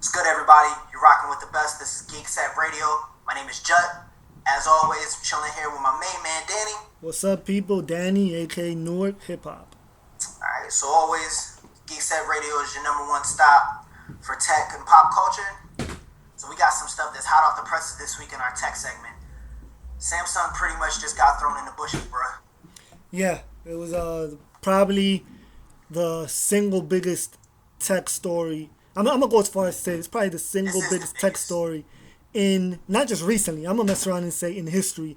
What's good, everybody? You're rocking with the best. This is GeekSet Radio. My name is Jut. As always, I'm chilling here with my main man, Danny. What's up, people? Danny, a.k.a. Newark Hip Hop. Alright, so always, GeekSet Radio is your number one stop for tech and pop culture. So we got some stuff that's hot off the presses this week in our tech segment. Samsung pretty much just got thrown in the bushes, bruh. Yeah, it was probably the single biggest tech story. I'm going to go as far as say it's probably the single biggest tech story in, not just recently, I'm going to mess around and say in history,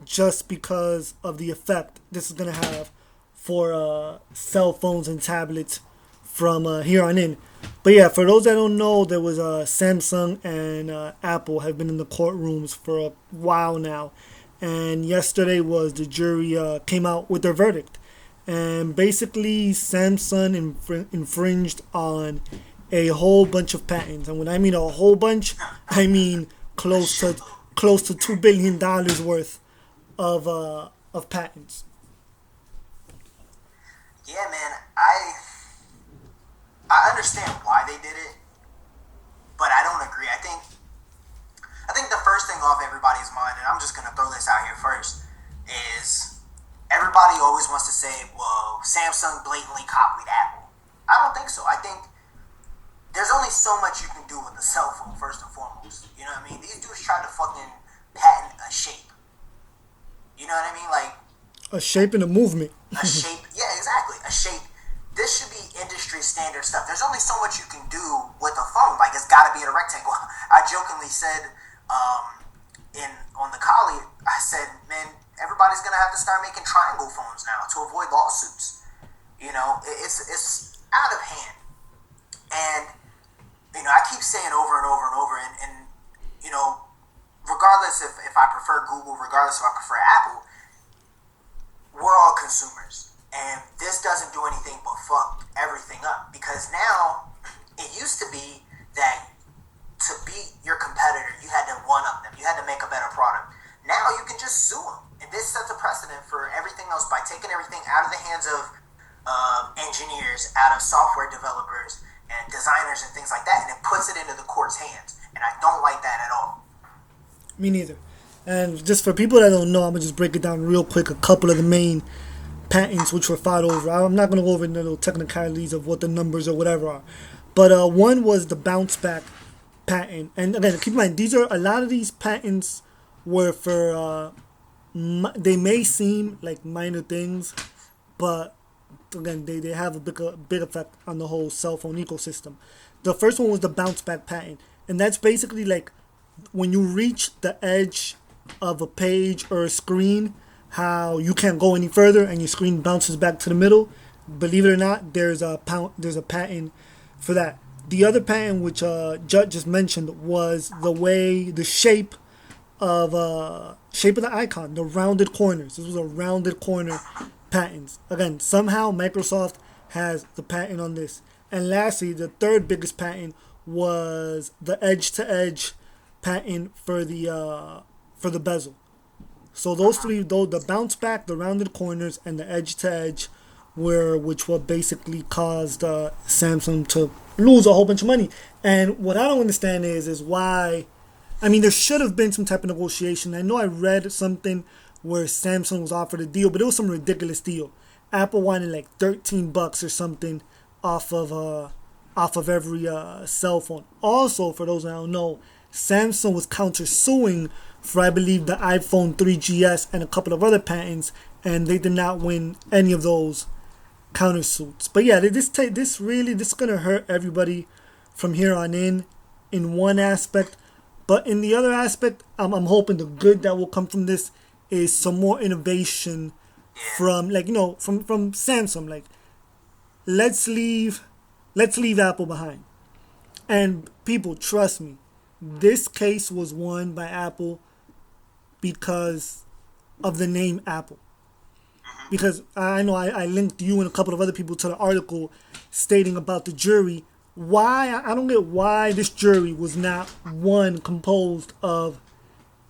just because of the effect this is going to have for cell phones and tablets from here on in. But yeah, for those that don't know, there was Samsung and Apple have been in the courtrooms for a while now. And yesterday was the jury came out with their verdict. And basically, Samsung infringed on a whole bunch of patents. And when I mean a whole bunch, I mean close to $2 billion worth of patents. Yeah, man, I understand why they did it, but I don't agree. I think the first thing off everybody's mind, and I'm just gonna throw this out here first, is everybody always wants to say, well, Samsung blatantly copied Apple. I don't think so. I think there's only so much you can do with a cell phone, first and foremost. You know what I mean? These dudes tried to fucking patent a shape. You know what I mean? Like, a shape and a movement. A shape, yeah, exactly. A shape. This should be industry standard stuff. There's only so much you can do with a phone. Like, it's got to be in a rectangle. I jokingly said on the collie, I said, man, everybody's gonna have to start making triangle phones now to avoid lawsuits. You know, it's out of hand. And you know, I keep saying over and over and over, and you know, regardless if I prefer Google, regardless if I prefer Apple, we're all consumers. And this doesn't do anything but fuck everything up. Because now, it used to be that to beat your competitor, you had to one-up them. You had to make a better product. Now you can just sue them. And this sets a precedent for everything else by taking everything out of the hands of engineers, out of software developers, and designers and things like that, and it puts it into the court's hands. And I don't like that at all. Me neither. And just for people that don't know, I'm going to just break it down real quick, a couple of the main patents which were fought over. I'm not going to go over the little technicalities of what the numbers or whatever are. But one was the bounce back patent. And again, keep in mind, a lot of these patents were for, they may seem like minor things, but again, they have a big effect on the whole cell phone ecosystem. The first one was the bounce back patent. And that's basically like when you reach the edge of a page or a screen, how you can't go any further and your screen bounces back to the middle. Believe it or not, there's a patent for that. The other patent, which Judd just mentioned, was the shape of the icon, the rounded corners. This was a rounded corner patent. Again, somehow Microsoft has the patent on this. And lastly, the third biggest patent was the edge-to-edge patent for the bezel. So those three, though, the bounce back, the rounded corners, and the edge-to-edge, which basically caused Samsung to lose a whole bunch of money. And what I don't understand is why. I mean, there should have been some type of negotiation. I know I read something where Samsung was offered a deal, but it was some ridiculous deal. Apple wanted like $13 or something off of every cell phone. Also, for those that don't know, Samsung was countersuing for, I believe, the iPhone 3GS and a couple of other patents, and they did not win any of those countersuits. But yeah, this is gonna hurt everybody from here on in one aspect. But in the other aspect, I'm hoping the good that will come from this is some more innovation from Samsung. Like, let's leave Apple behind. And people, trust me, this case was won by Apple because of the name Apple. Because I know I linked you and a couple of other people to the article stating about the jury. I don't get why this jury was not one composed of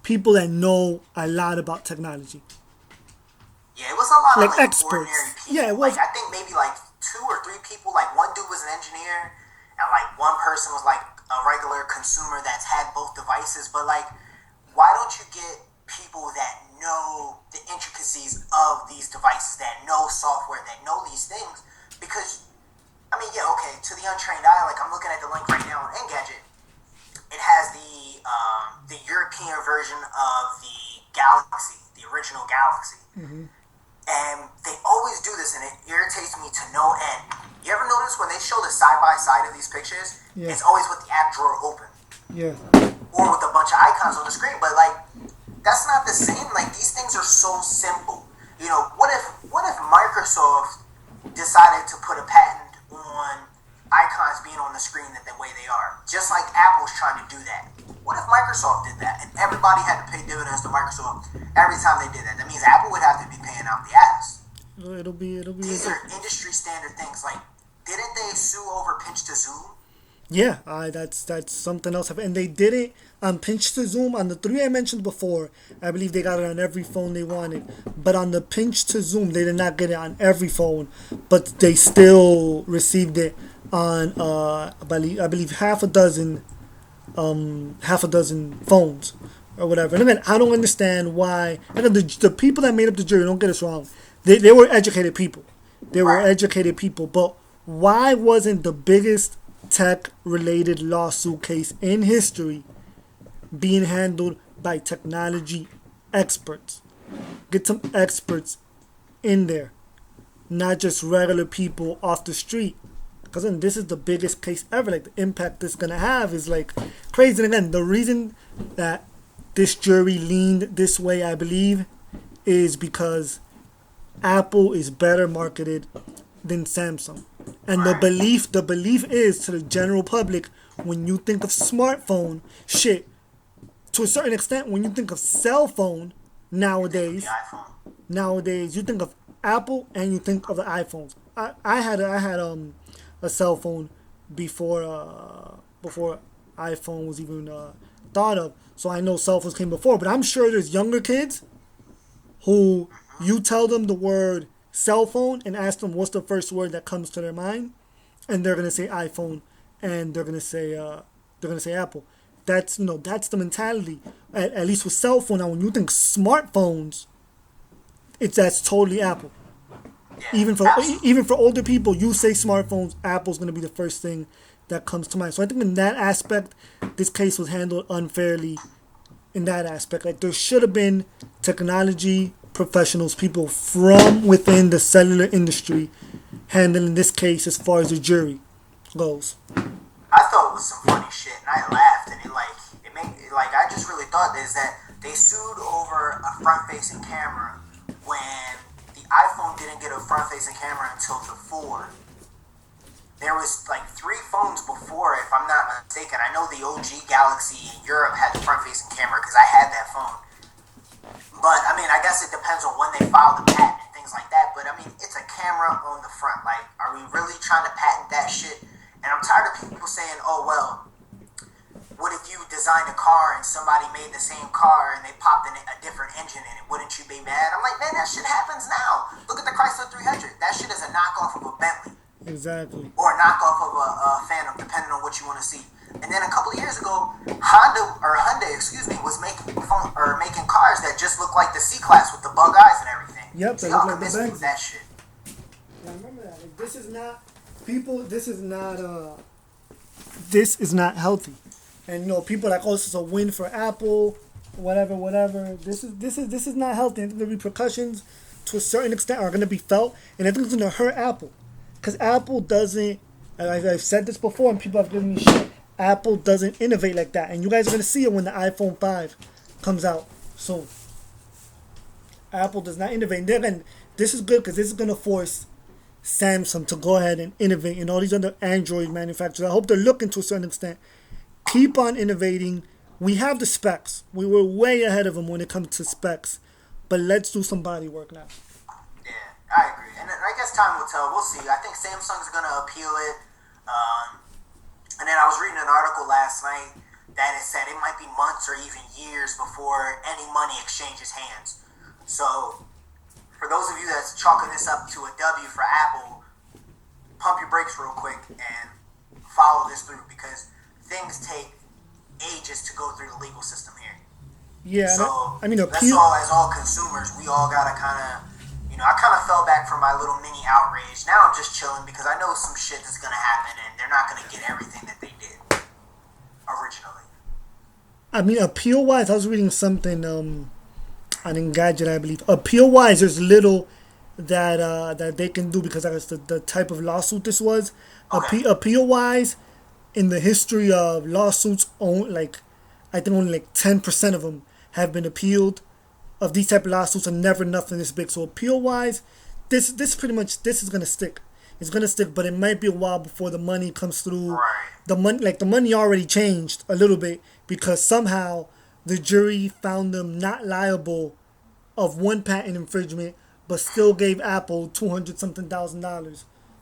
people that know a lot about technology. Yeah, it was a lot of experts. Ordinary people. Yeah, it was. I think maybe 2 or 3 people. Like, one dude was an engineer, and like one person was like a regular consumer that's had both devices, but like, why don't you get people that know the intricacies of these devices, that know software, that know these things? Because, I mean, yeah, okay, to the untrained eye, like I'm looking at the link right now on Engadget, it has the European version of the Galaxy, the original Galaxy. Mm-hmm. And they always do this, and it irritates me to no end. You ever notice when they show the side-by-side of these pictures, yeah. It's always with the app drawer open. Yeah. Or with a bunch of icons on the screen, but like, that's not the same. Like, these things are so simple. You know, what if Microsoft decided to put a patent on icons being on the screen the way they are, just like Apple's trying to do that? What if Microsoft did that and everybody had to pay dividends to Microsoft every time they did that? That means Apple would have to be paying out the ass. It'll be. These are industry standard things. Like, didn't they sue over pinch to zoom? Yeah, that's something else. And they did it on pinch to zoom on the three I mentioned before. I believe they got it on every phone they wanted. But on the pinch to zoom, they did not get it on every phone. But they still received it on I believe half a dozen phones or whatever. And again, I don't understand why. And the people that made up the jury, don't get us wrong, they were educated people. But why wasn't the biggest tech-related lawsuit case in history being handled by technology experts? Get some experts in there, not just regular people off the street. Because then this is the biggest case ever. Like, the impact this gonna have is like crazy. And again, the reason that this jury leaned this way, I believe, is because Apple is better marketed than Samsung. And the belief is to the general public, when you think of smartphone, shit, to a certain extent, when you think of cell phone nowadays, you think of Apple and you think of the iPhones. I had a cell phone before iPhone was even thought of, so I know cell phones came before. But I'm sure there's younger kids who you tell them the word cell phone and ask them what's the first word that comes to their mind, and they're gonna say iPhone, and they're gonna say Apple. That's the mentality. At least with cell phone. Now, when you think smartphones, that's totally Apple. Yeah, even for older people, you say smartphones, Apple's gonna be the first thing that comes to mind. So I think in that aspect, this case was handled unfairly. In that aspect, like, there should have been technology professionals, people from within the cellular industry, handling this case as far as the jury goes. I thought it was some funny shit, and I laughed, and I just really thought is that they sued over a front-facing camera when the iPhone didn't get a front-facing camera until the 4. There was like 3 phones before, if I'm not mistaken. I know the OG Galaxy in Europe had the front-facing camera because I had that phone. But, I mean, I guess it depends on when they filed the patent and things like that. But, I mean, it's a camera on the front. Like, are we really trying to patent that shit? And I'm tired of people saying, oh, well, what if you designed a car and somebody made the same car and they popped in a different engine in it? Wouldn't you be mad? I'm like, man, that shit happens now. Look at the Chrysler 300. That shit is a knockoff of a Bentley. Exactly. Or a knockoff of a Phantom, depending on what you want to see. And then a couple of years ago, Hyundai, was making cars that just look like the C-Class with the bug eyes and everything. Yep, so they y'all look like can the miss that shit. Yeah, I remember that. Like, this is not healthy. And people are like, oh, this is a win for Apple, whatever. This is not healthy. I think the repercussions, to a certain extent, are going to be felt, and I think it's going to hurt Apple, because Apple doesn't. I've said this before, and people have given me shit. Apple doesn't innovate like that, and you guys are going to see it when the iPhone 5 comes out soon. Apple does not innovate. And this is good because this is going to force Samsung to go ahead and innovate, and all these other Android manufacturers. I hope they're looking to a certain extent. Keep on innovating. We have the specs. We were way ahead of them when it comes to specs, but let's do some body work now. Yeah, I agree. And I guess time will tell. We'll see. I think Samsung's going to appeal it. And then I was reading an article last night that it said it might be months or even years before any money exchanges hands. So, for those of you that's chalking this up to a W for Apple, pump your brakes real quick and follow this through because things take ages to go through the legal system here. Yeah, so I mean, that's all. As all consumers, we all gotta kind of, I kind of fell back from my little mini outrage. Now I'm just chilling because I know some shit that's gonna happen, and they're not gonna get everything that they did originally. I mean, appeal wise, I was reading something on Engadget, I believe. Appeal wise, there's little that they can do because that's the type of lawsuit this was. Okay. Appeal wise, in the history of lawsuits, I think only like 10% of them have been appealed. Of these type of lawsuits, and never nothing this big. So appeal wise, this is gonna stick. It's gonna stick, but it might be a while before the money comes through. Right. The money already changed a little bit because somehow the jury found them not liable of one patent infringement, but still gave Apple $200-something thousand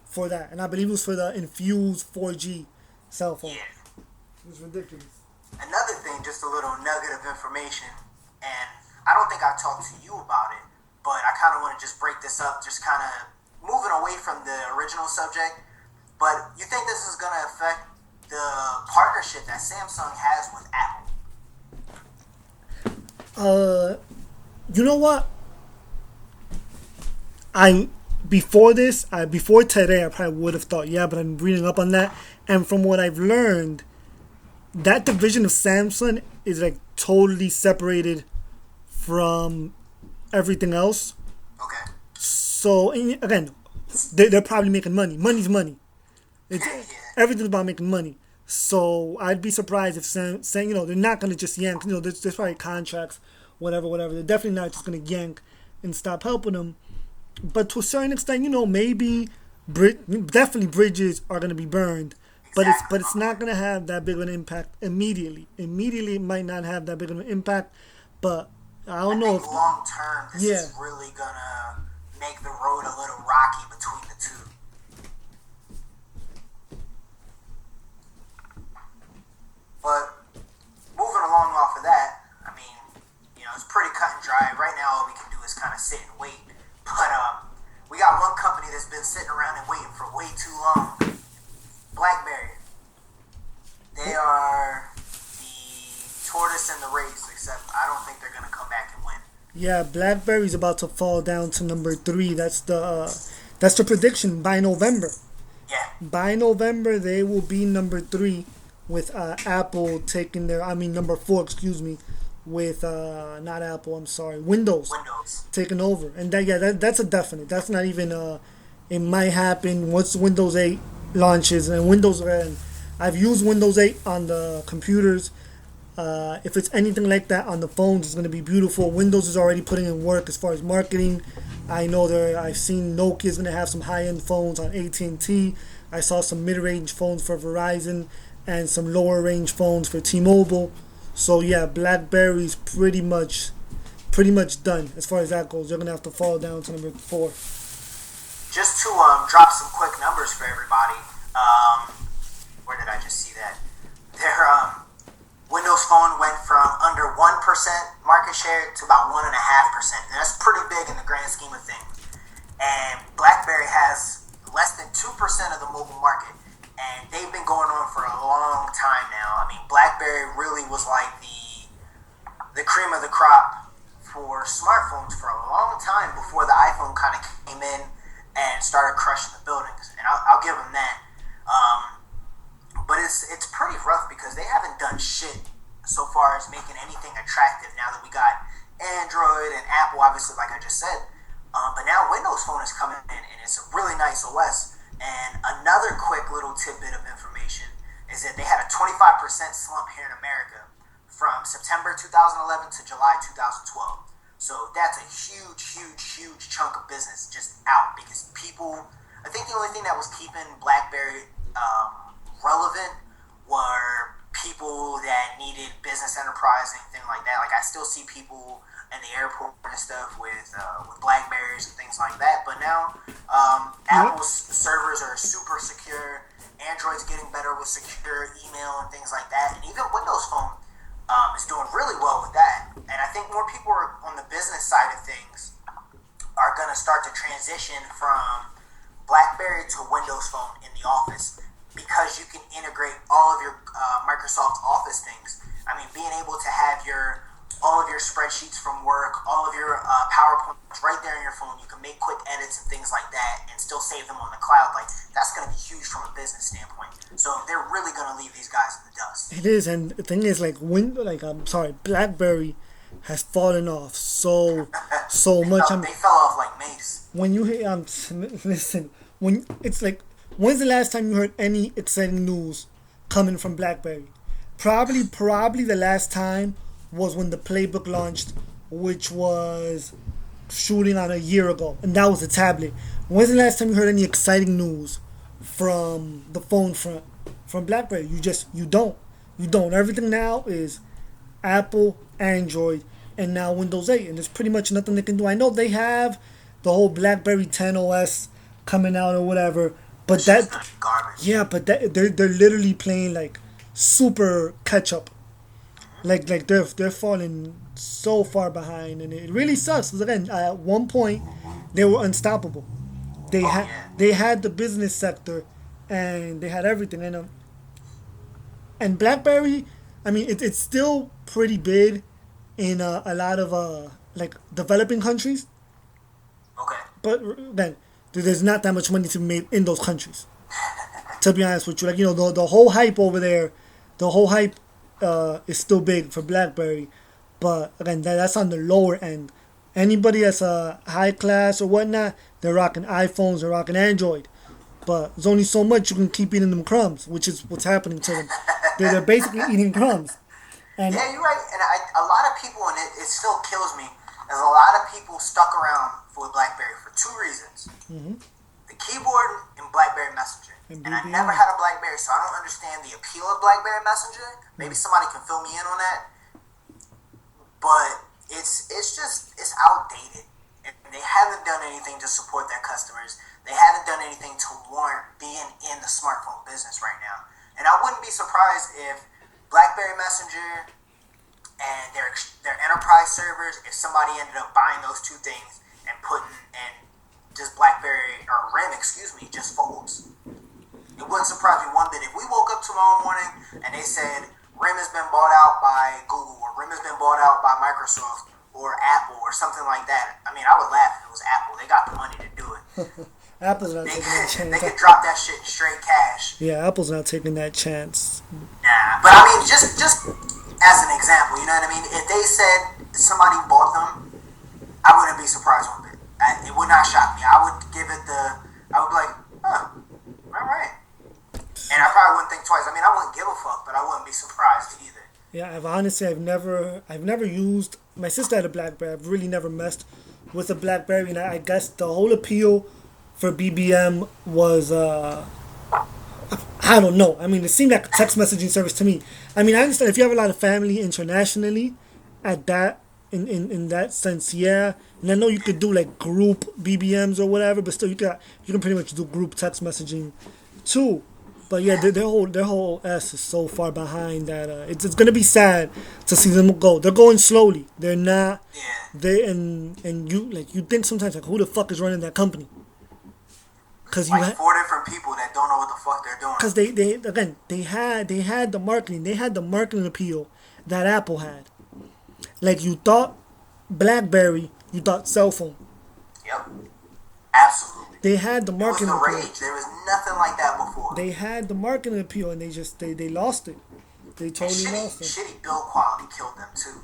for that, and I believe it was for the Infuse 4G cell phone. Yeah. It was ridiculous. Another thing, just a little nugget of information, and I don't think I talked to you about it, but I kind of want to just break this up, just kind of moving away from the original subject. But you think this is going to affect the partnership that Samsung has with Apple? You know what? Before today, I probably would have thought, yeah, but I'm reading up on that, and from what I've learned, that division of Samsung is like totally separated from everything else. Okay. So again, they're probably making money. Money's money. Everything's about making money. So I'd be surprised if saying they're not gonna just yank. There's probably contracts, whatever. They're definitely not just gonna yank and stop helping them. But to a certain extent, maybe definitely bridges are gonna be burned. Exactly. But it's not gonna have that big of an impact immediately. Immediately, it might not have that big of an impact, but I don't know if long term this is really gonna make the road a little rocky between the two. But moving along off of that, I mean, it's pretty cut and dry. Right now, all we can do is kind of sit and wait. But we got one company that's been sitting around and waiting for way too long. Blackberry. They are the tortoise in the race, except I don't think they're gonna come back and win. Yeah, Blackberry's about to fall down to number 3. That's the prediction by November. Yeah. By November, they will be number 3, with Apple taking number 4, excuse me, with not Apple, I'm sorry, Windows taking over, and that's a definite. That's not even it might happen once Windows 8 launches, and I've used Windows 8 on the computers. If it's anything like that on the phones, it's going to be beautiful. Windows is already putting in work as far as marketing. I've seen Nokia's going to have some high-end phones on AT&T. I saw some mid-range phones for Verizon and some lower-range phones for T-Mobile. So yeah, BlackBerry's pretty much done as far as that goes. They're going to have to fall down to number 4. Just to drop some quick numbers for everybody. Where did I just see that? Their Windows Phone went from under 1% market share to about 1.5%. And that's pretty big in the grand scheme of things. And BlackBerry has less than 2% of the mobile market. And they've been going on for a long time now. I mean, BlackBerry really was like the cream of the crop for smartphones for a long time before the iPhone kind of came in and started crushing the buildings. And I'll give them that. But it's pretty rough because they haven't done shit so far as making anything attractive now that we got Android and Apple, obviously, like I just said. But now Windows Phone is coming in, and it's a really nice OS. And another quick little tidbit of information is that they had a 25% slump here in America from September 2011 to July 2012. So that's a huge chunk of business just out because people, I think the only thing that was keeping BlackBerry relevant were people that needed business enterprise and things like that. Like I still see people in the airport and stuff with Blackberries and things like that. But now Apple's servers are super secure. Android's getting better with secure email and things like that. And even Windows Phone is doing really well with that. And I think more people are on the business side of things are going to start to transition from BlackBerry to Windows Phone in the office because you can integrate Microsoft Office things. I mean, being able to have all of your spreadsheets from work, all of your PowerPoints right there on your phone. You can make quick edits and things like that and still save them on the cloud. Like, that's going to be huge from a business standpoint. So they're really going to leave these guys in the dust. It is, and the thing is, BlackBerry has fallen off so much. They fell off like mace. When you hear, listen, when it's like, when's the last time you heard any exciting news coming from BlackBerry? Probably the last time was when the Playbook launched, which was shooting on a year ago, and that was a tablet. When's the last time you heard any exciting news from the phone front from BlackBerry? You don't. Everything now is Apple, Android, and now Windows 8, and there's pretty much nothing they can do. I know they have the whole BlackBerry 10 OS coming out or whatever, but that's garbage. Yeah, but they're literally playing like super catch up. Like they're falling so far behind, and it really sucks. Because again, at one point they were unstoppable. They had the business sector, and they had everything. And BlackBerry, I mean, it's still pretty big in a lot of like developing countries. Okay. But then there's not that much money to be made in those countries. To be honest with you, like, you know, the whole hype over there, is still big for BlackBerry, but again, that's on the lower end. Anybody that's a high class or whatnot, they're rocking iPhones, they're rocking Android. But there's only so much you can keep eating them crumbs, which is what's happening to them. They're basically eating crumbs. And yeah, you're right. And a lot of people, and it still kills me, there's a lot of people stuck around with BlackBerry for two reasons. Mm-hmm. The keyboard and BlackBerry Messenger. And I never had a BlackBerry, so I don't understand the appeal of BlackBerry Messenger. Maybe somebody can fill me in on that. But it's outdated. And they haven't done anything to support their customers. They haven't done anything to warrant being in the smartphone business right now. And I wouldn't be surprised if BlackBerry Messenger and their enterprise servers, if somebody ended up buying those two things and just BlackBerry or RIM, just folds. It wouldn't surprise me one bit if we woke up tomorrow morning and they said RIM has been bought out by Google or RIM has been bought out by Microsoft or Apple or something like that. I mean, I would laugh if it was Apple. They got the money to do it. Apple's not taking that chance. They could drop that shit in straight cash. Yeah, Apple's not taking that chance. Nah, but I mean, just as an example, you know what I mean? If they said somebody bought them, I wouldn't be surprised one bit. It would not shock me. I would be like, huh, all right. And I probably wouldn't think twice. I mean, I wouldn't give a fuck, but I wouldn't be surprised either. Yeah, I've never used. My sister had a BlackBerry. I've really never messed with a BlackBerry, and I guess the whole appeal for BBM was I don't know. I mean, it seemed like a text messaging service to me. I mean, I understand if you have a lot of family internationally, at that in that sense, yeah. And I know you could do like group BBMs or whatever, but still you can pretty much do group text messaging too. But yeah, their whole S is so far behind that it's gonna be sad to see them go. They're going slowly. They're not. Yeah. And you think sometimes like, who the fuck is running that company? Because like four different people that don't know what the fuck they're doing. Because they had the marketing. They had the marketing appeal that Apple had. Like, you thought BlackBerry, you thought cell phone. Yep. Absolutely. They had the marketing appeal. It was the rage. There was nothing like that before. They had the marketing appeal, and they lost it. They totally lost it. Shitty build quality killed them too.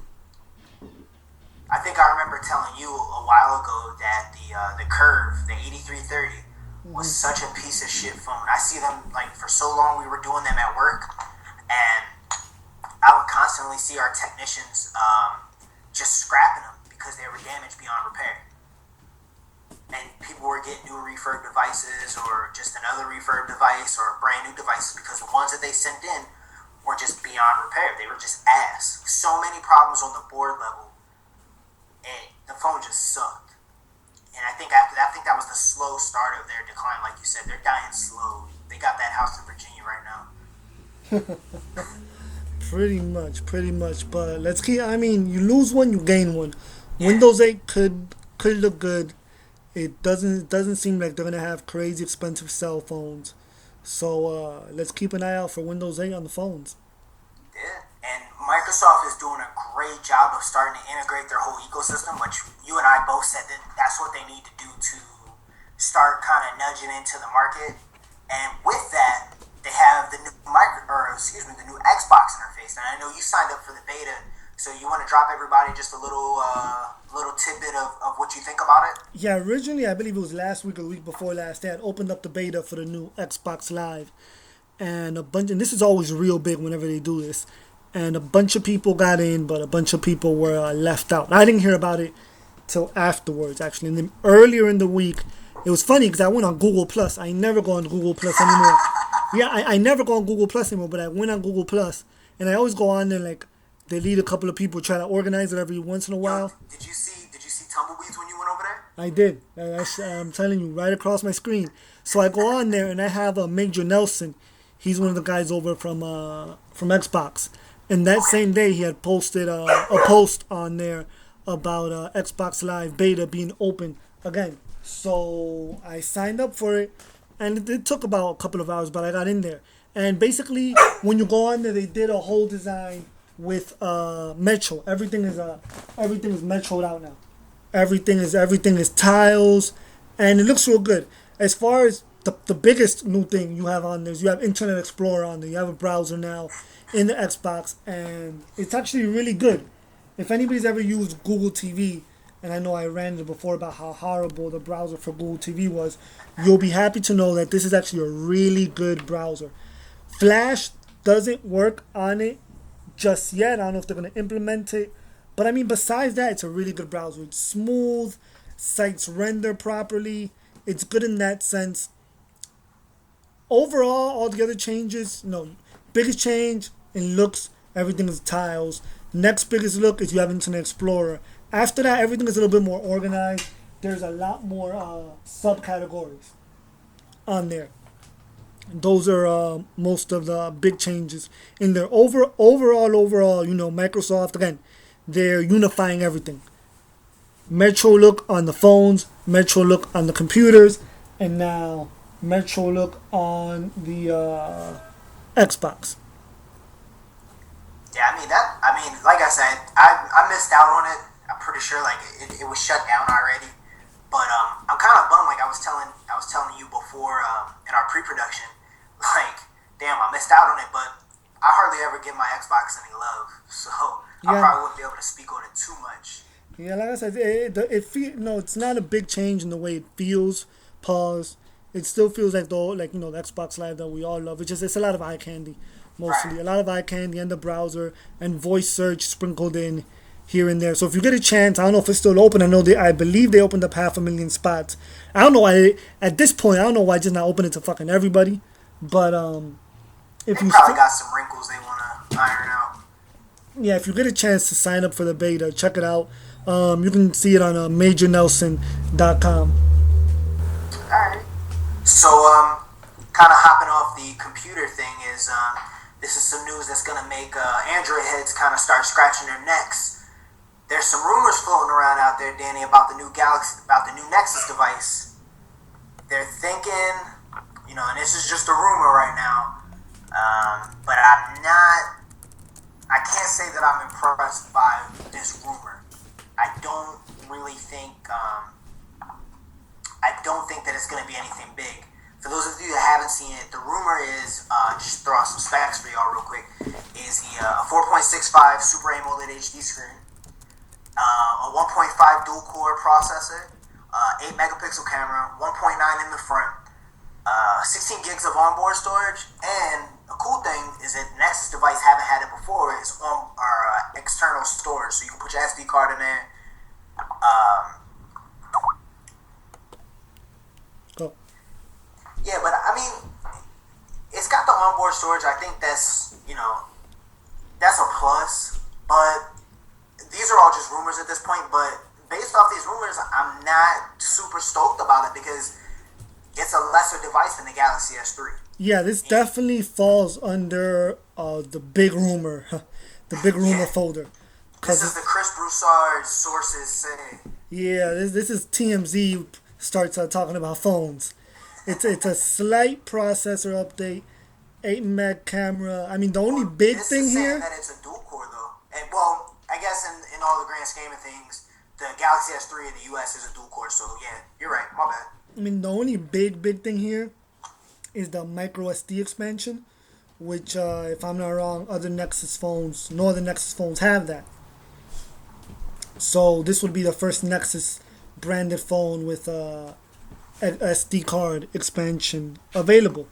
I think I remember telling you a while ago that the Curve, the 8330, was such a piece of shit phone. I see them, like, for so long we were doing them at work, and I would constantly see our technicians just scrapping them because they were damaged beyond repair. And people were getting new refurb devices or just another refurb device or brand new devices because the ones that they sent in were just beyond repair. They were just ass. So many problems on the board level, and the phone just sucked. And I think that was the slow start of their decline. Like you said, they're dying slow. They got that house in Virginia right now. Pretty much. But let's keep. I mean, you lose one, you gain one. Yeah. Windows 8 could look good. It doesn't seem like they're gonna have crazy expensive cell phones. So let's keep an eye out for Windows 8 on the phones. Microsoft is doing a great job of starting to integrate their whole ecosystem, which you and I both said that that's what they need to do to start kind of nudging into the market. And with that, they have the new the new Xbox interface. And I know you signed up for the beta, so you want to drop everybody just a little tidbit of what you think about it? Yeah, originally I believe it was last week or the week before last. They had opened up the beta for the new Xbox Live, and and this is always real big whenever they do this. And a bunch of people got in, but a bunch of people were left out. I didn't hear about it till afterwards, actually. And then earlier in the week, it was funny because I went on Google Plus. I never go on Google Plus anymore. Yeah, I never go on Google Plus anymore, but I went on Google Plus, and I always go on there like they lead a couple of people, try to organize it every once in a while. Did you see tumbleweeds when you went over there? I did. I'm telling you, right across my screen. So I go on there, and I have Major Nelson. He's one of the guys over from Xbox. And that same day, he had posted a post on there about Xbox Live beta being open again. So I signed up for it, and it took about a couple of hours, but I got in there. And basically, when you go on there, they did a whole design with Metro. Everything is Metroed out now. Everything is tiles, and it looks real good. As far as the biggest new thing you have on there is you have Internet Explorer on there. You have a browser now in the Xbox, and it's actually really good. If anybody's ever used Google TV, and I know I ranted before about how horrible the browser for Google TV was, you'll be happy to know that this is actually a really good browser. Flash doesn't work on it just yet. I don't know if they're going to implement it, but I mean, besides that, it's a really good browser. It's smooth, sites render properly, it's good in that sense. Overall, all the other changes, biggest change in looks, everything is tiles. Next biggest look is you have Internet Explorer. After that, everything is a little bit more organized. There's a lot more subcategories on there. Those are most of the big changes in there. Overall, Microsoft, again, they're unifying everything. Metro look on the phones, Metro look on the computers, and now Metro look on the Xbox. Yeah, like I said, I missed out on it. I'm pretty sure it was shut down already. But I'm kind of bummed. Like I was telling you before in our pre-production, damn, I missed out on it. But I hardly ever give my Xbox any love, so I probably wouldn't be able to speak on it too much. Yeah, like I said, it's not a big change in the way it feels. Pause. It still feels like the Xbox Live that we all love. It's a lot of eye candy, mostly. Right. A lot of eye candy and the browser and voice search sprinkled in here and there. So if you get a chance, I don't know if it's still open. I believe they opened up 500,000 spots. I don't know why, at this point, I don't know why just not open it to fucking everybody. But if you probably got some wrinkles they want to iron out. Yeah, if you get a chance to sign up for the beta, check it out. You can see it on majornelson.com. Alright. So, kind of hopping off the computer thing is, this is some news that's going to make Android heads kind of start scratching their necks. There's some rumors floating around out there, Danny, about the new Nexus device. They're thinking, and this is just a rumor right now, but I can't say that I'm impressed by this rumor. I don't think that it's going to be anything big. For those of you that haven't seen it, the rumor is, just throw out some specs for y'all real quick, is the 4.65 Super AMOLED HD screen, a 1.5 dual-core processor, 8 megapixel camera, 1.9 in the front, 16 gigs of onboard storage, and a cool thing is that the Nexus device haven't had it before, is on our external storage, so you can put your SD card in there. Yeah, but it's got the onboard storage. I think that's a plus. But these are all just rumors at this point. But based off these rumors, I'm not super stoked about it because it's a lesser device than the Galaxy S3. Yeah, this definitely falls under the big rumor, folder. This is the Chris Broussard sources say. Yeah, this is TMZ starts talking about phones. It's a slight processor update, 8 meg camera. The only big thing here. That it's a dual core though. grand scheme of things, the Galaxy S3 in the US is a dual core. So yeah, you're right. My bad. I mean, the only big thing here is the micro SD expansion, which, if I'm not wrong, no other Nexus phones have that. So this would be the first Nexus branded phone with a SD card expansion available.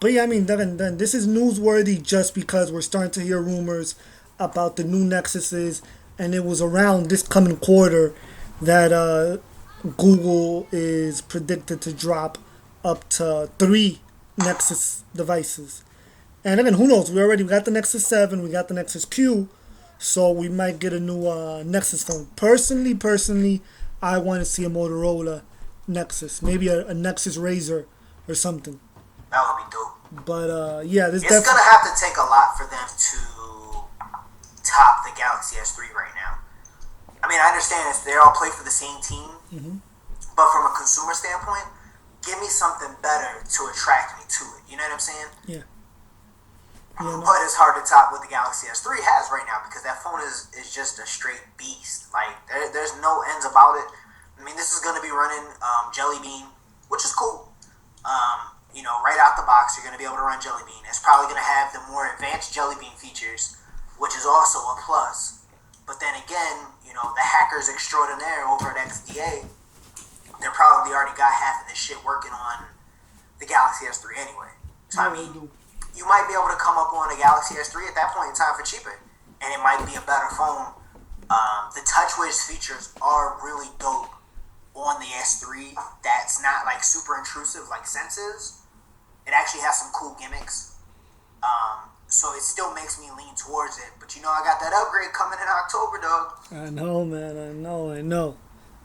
But yeah, I mean, then this is newsworthy just because we're starting to hear rumors about the new Nexuses, and it was around this coming quarter that Google is predicted to drop up to 3 Nexus devices. And again, who knows? We already got the Nexus 7, we got the Nexus Q, so we might get a new Nexus phone. Personally, I want to see a Motorola Nexus, maybe a Nexus Razr or something. That would be dope. But yeah, it's gonna have to take a lot for them to top the Galaxy S3 right now. I mean, I understand they all play for the same team, but from a consumer standpoint, give me something better to attract me to it. You know what I'm saying? Yeah. No. But it's hard to top what the Galaxy S3 has right now because that phone is just a straight beast. Like, there's no ends about it. I mean, this is going to be running Jelly Bean, which is cool. Right out the box, you're going to be able to run Jelly Bean. It's probably going to have the more advanced Jelly Bean features, which is also a plus. But then again, the hackers extraordinaire over at XDA, they probably already got half of this shit working on the Galaxy S3 anyway. So, I mean, you might be able to come up on a Galaxy S3 at that point in time for cheaper, and it might be a better phone. The TouchWiz features are really dope on the S3. That's not like super intrusive like Sense is. It actually has some cool gimmicks. So it still makes me lean towards it. But I got that upgrade coming in October, dog. I know, man. I know.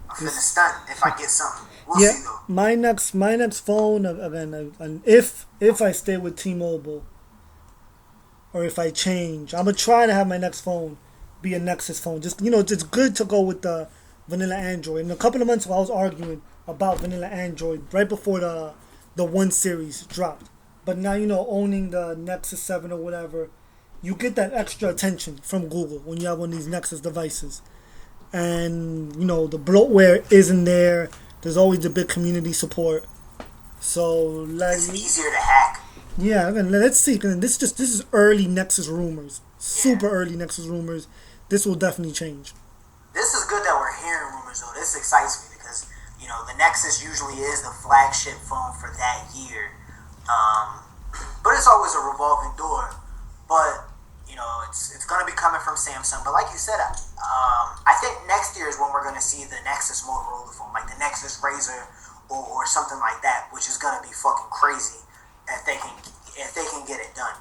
I'm finna stunt if I get something. We'll see though. My next phone, again, if I stay with T-Mobile, or if I change, I'm gonna try to have my next phone be a Nexus phone. Just it's good to go with the vanilla Android. In a couple of months ago, I was arguing about vanilla Android right before the 1 series dropped. But now, owning the Nexus 7 or whatever, you get that extra attention from Google when you have one of these Nexus devices. And, the bloatware isn't there. There's always the big community support. So, it's easier to hack. Yeah, and let's see. This is early Nexus rumors. Super early Nexus rumors. This will definitely change. This is good that we're hearing rumors, though. This excites me because, the Nexus usually is the flagship phone for that year. But it's always a revolving door. But, it's going to be coming from Samsung. But like you said, I think next year is when we're going to see the Nexus Motorola phone, like the Nexus Razr or something like that, which is going to be fucking crazy if they can get it done.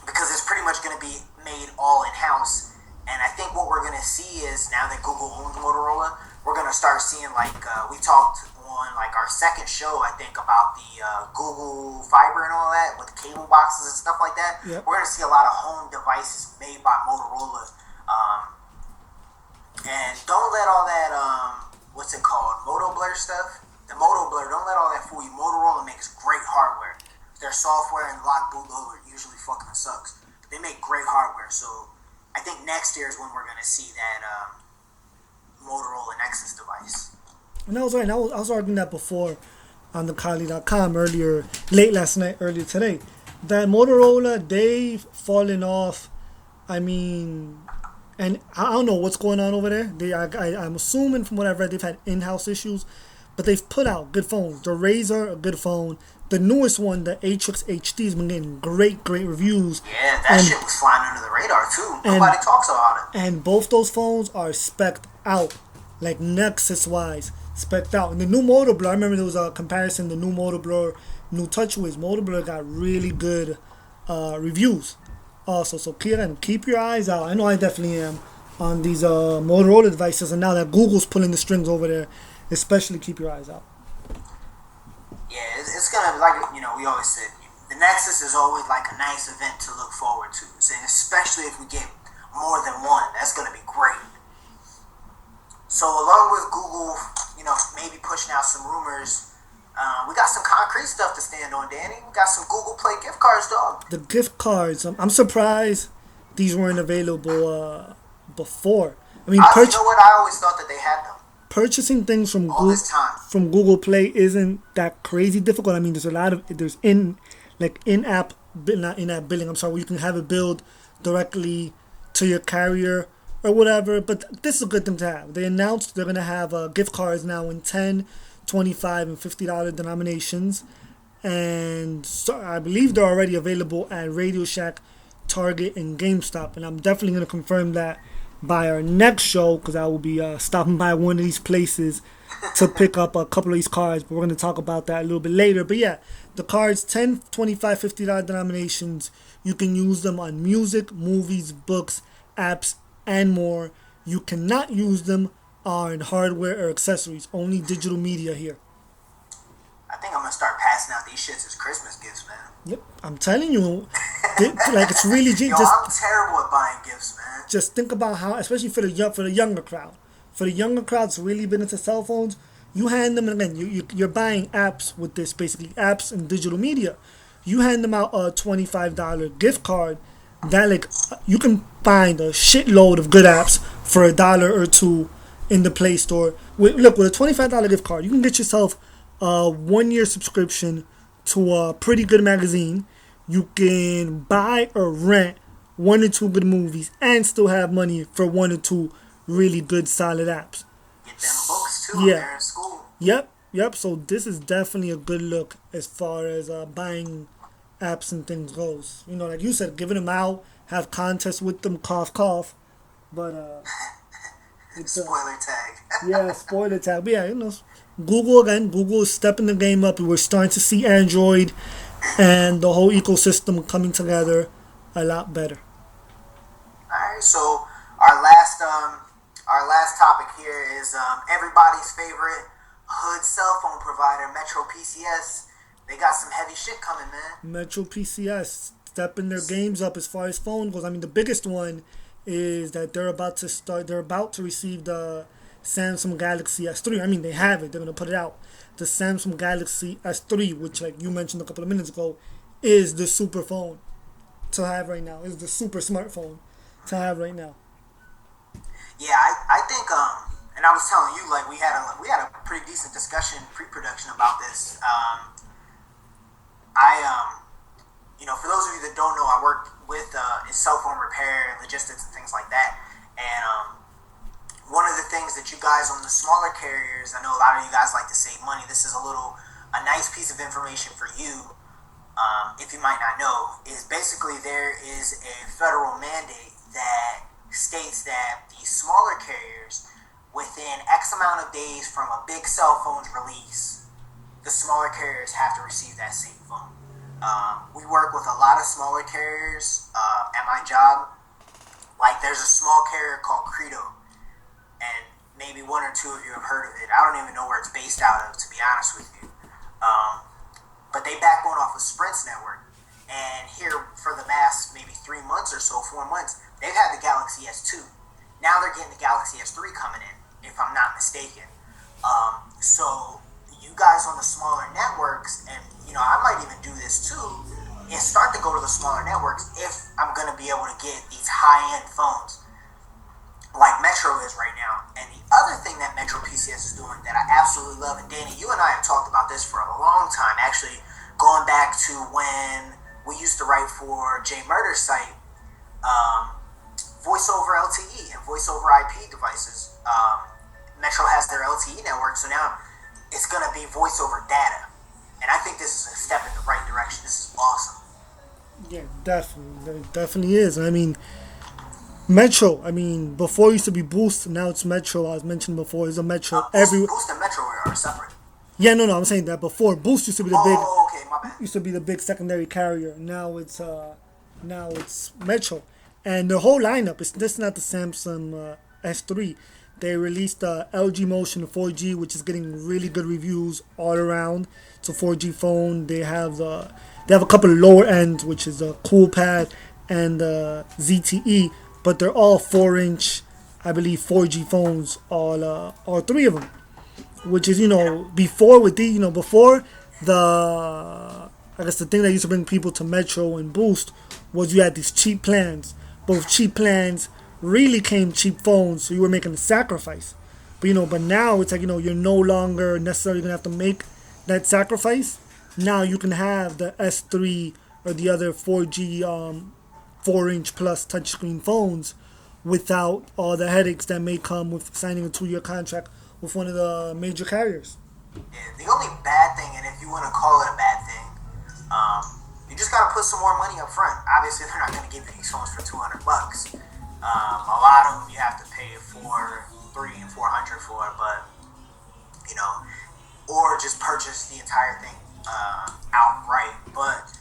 Because it's pretty much going to be made all in-house. And I think what we're going to see is now that Google owns Motorola, we're going to start seeing, like, we talked on, like, our second show, I think, about the Google Fiber and all that, with the cable boxes and stuff like that. Yep. We're going to see a lot of home devices made by Motorola. And don't let all that, what's it called, Moto Blur stuff? The Moto Blur, don't let all that fool you. Motorola makes great hardware. Their software and lock bootloader usually fucking sucks. But they make great hardware, so I think next year is when we're going to see that Motorola Nexus device. And I was right. I was arguing that before on the Kali.com late last night, earlier today. That Motorola, they've fallen off. I mean, and I don't know what's going on over there. I'm assuming from what I've read, they've had in-house issues, but they've put out good phones. The Razr, a good phone. The newest one, the Atrix HD, has been getting great reviews. Yeah, that shit was flying under the radar too. Nobody talks about it. And both those phones are spec'd out, like Nexus-wise, spec'd out. And the new Moto Blur, I remember there was a comparison, the new Moto Blur, new TouchWiz. Moto Blur got really good reviews also. So keep your eyes out. I know I definitely am on these Motorola devices. And now that Google's pulling the strings over there, especially keep your eyes out. Yeah, it's gonna, like, we always said, the Nexus is always like a nice event to look forward to. And especially if we get more than one, that's gonna be great. So along with Google, maybe pushing out some rumors, we got some concrete stuff to stand on, Danny. We got some Google Play gift cards, dog. The gift cards, I'm surprised these weren't available before. I mean, you know what? I always thought that they had them. Purchasing things from All this time. from Google Play isn't that crazy difficult. I mean, there's in-app, not in-app billing. I'm sorry, where you can have it billed directly to your carrier or whatever. But this is a good thing to have. They announced they're gonna have gift cards now in $10, $25, and $50 denominations, and so I believe they're already available at Radio Shack, Target, and GameStop. And I'm definitely gonna confirm that by our next show, because I will be stopping by one of these places to pick up a couple of these cards, but we're going to talk about that a little bit later. But yeah, the cards, $10, $25, $50 denominations, you can use them on music, movies, books, apps, and more. You cannot use them on hardware or accessories, only digital media here. I think I'm going to start passing out these shits as Christmas gifts, man. Yep, I'm telling you, like, it's really Yo, I'm terrible at buying gifts, man. Just think about how, especially for the younger crowd. For the younger crowd that's really been into cell phones, you hand them, and again, you're buying apps with this, basically apps and digital media. You hand them out a $25 gift card that, like, you can find a shitload of good apps for $1 or $2 in the Play Store. With a $25 gift card, you can get yourself a 1-year subscription to a pretty good magazine. You can buy or rent 1 or 2 good movies and still have money for 1 or 2 really good solid apps. Get them books too. Yeah. They're in school. Yep. So this is definitely a good look as far as buying apps and things goes. You know, like you said, giving them out, have contests with them, cough. But spoiler tag. Yeah, spoiler tag. But yeah, you know, Google is stepping the game up. We're starting to see Android and the whole ecosystem coming together a lot better. Alright, so our last topic here is everybody's favorite hood cell phone provider, Metro PCS. They got some heavy shit coming, man. Metro PCS stepping their games up as far as phone goes. I mean, the biggest one is that they're about to receive the Samsung Galaxy S3. I mean, they have it. They're going to put it out. The Samsung Galaxy S3, which, like you mentioned a couple of minutes ago, is the super phone to have right now. Is the super smartphone to have right now. Yeah, I think and I was telling you, like, we had a pretty decent discussion pre-production about this. You know, for those of you that don't know, I work with in cell phone repair and logistics and things like that. And one of the things that you guys on the smaller carriers, I know a lot of you guys like to save money. This is a nice piece of information for you, if you might not know, is basically there is a federal mandate that states that the smaller carriers, within X amount of days from a big cell phone's release, the smaller carriers have to receive that same phone. We work with a lot of smaller carriers at my job. Like, there's a small carrier called Credo, and maybe 1 or 2 of you have heard of it. I don't even know where it's based out of, to be honest with you. But they backbone off of Sprint's network. And here, for the last maybe 3 months or so, 4 months, they've had the Galaxy S2. Now they're getting the Galaxy S3 coming in, if I'm not mistaken. So you guys on the smaller networks, and you know, I might even do this too, and start to go to the smaller networks if I'm going to be able to get these high-end phones like Metro is right now. And the other thing that Metro PCS is doing that I absolutely love, and Danny, you and I have talked about this for a long time, actually going back to when we used to write for J Murder's site, voice over LTE and voice over IP devices. Metro has their LTE network, so now it's going to be voice over data. And I think this is a step in the right direction. This is awesome. Yeah, definitely. It definitely is. I mean, Metro, before it used to be Boost, now it's Metro. I was mentioned before, it's a Metro. Boost and Metro are separate. Yeah, no, I'm saying that before Boost used to be the big. Okay, my bad. Used to be the big secondary carrier. Now it's Metro, and the whole lineup. This is not the Samsung S3. They released the LG Motion 4G, which is getting really good reviews all around. It's a 4G phone. They have a couple of lower ends, which is a CoolPad and ZTE, but they're all 4-inch, I believe, 4G phones, all 3 of them. Which is, before the thing that used to bring people to Metro and Boost was you had these cheap plans. Both cheap plans really came cheap phones, so you were making a sacrifice. But now it's like, you're no longer necessarily gonna have to make that sacrifice. Now you can have the S3 or the other 4G 4-inch plus touchscreen phones without all the headaches that may come with signing a 2-year contract with one of the major carriers. Yeah, the only bad thing, and if you want to call it a bad thing, you just gotta put some more money up front. Obviously, they're not gonna give you these phones for $200. A lot of them you have to pay for $300 and $400 for, but or just purchase the entire thing outright. But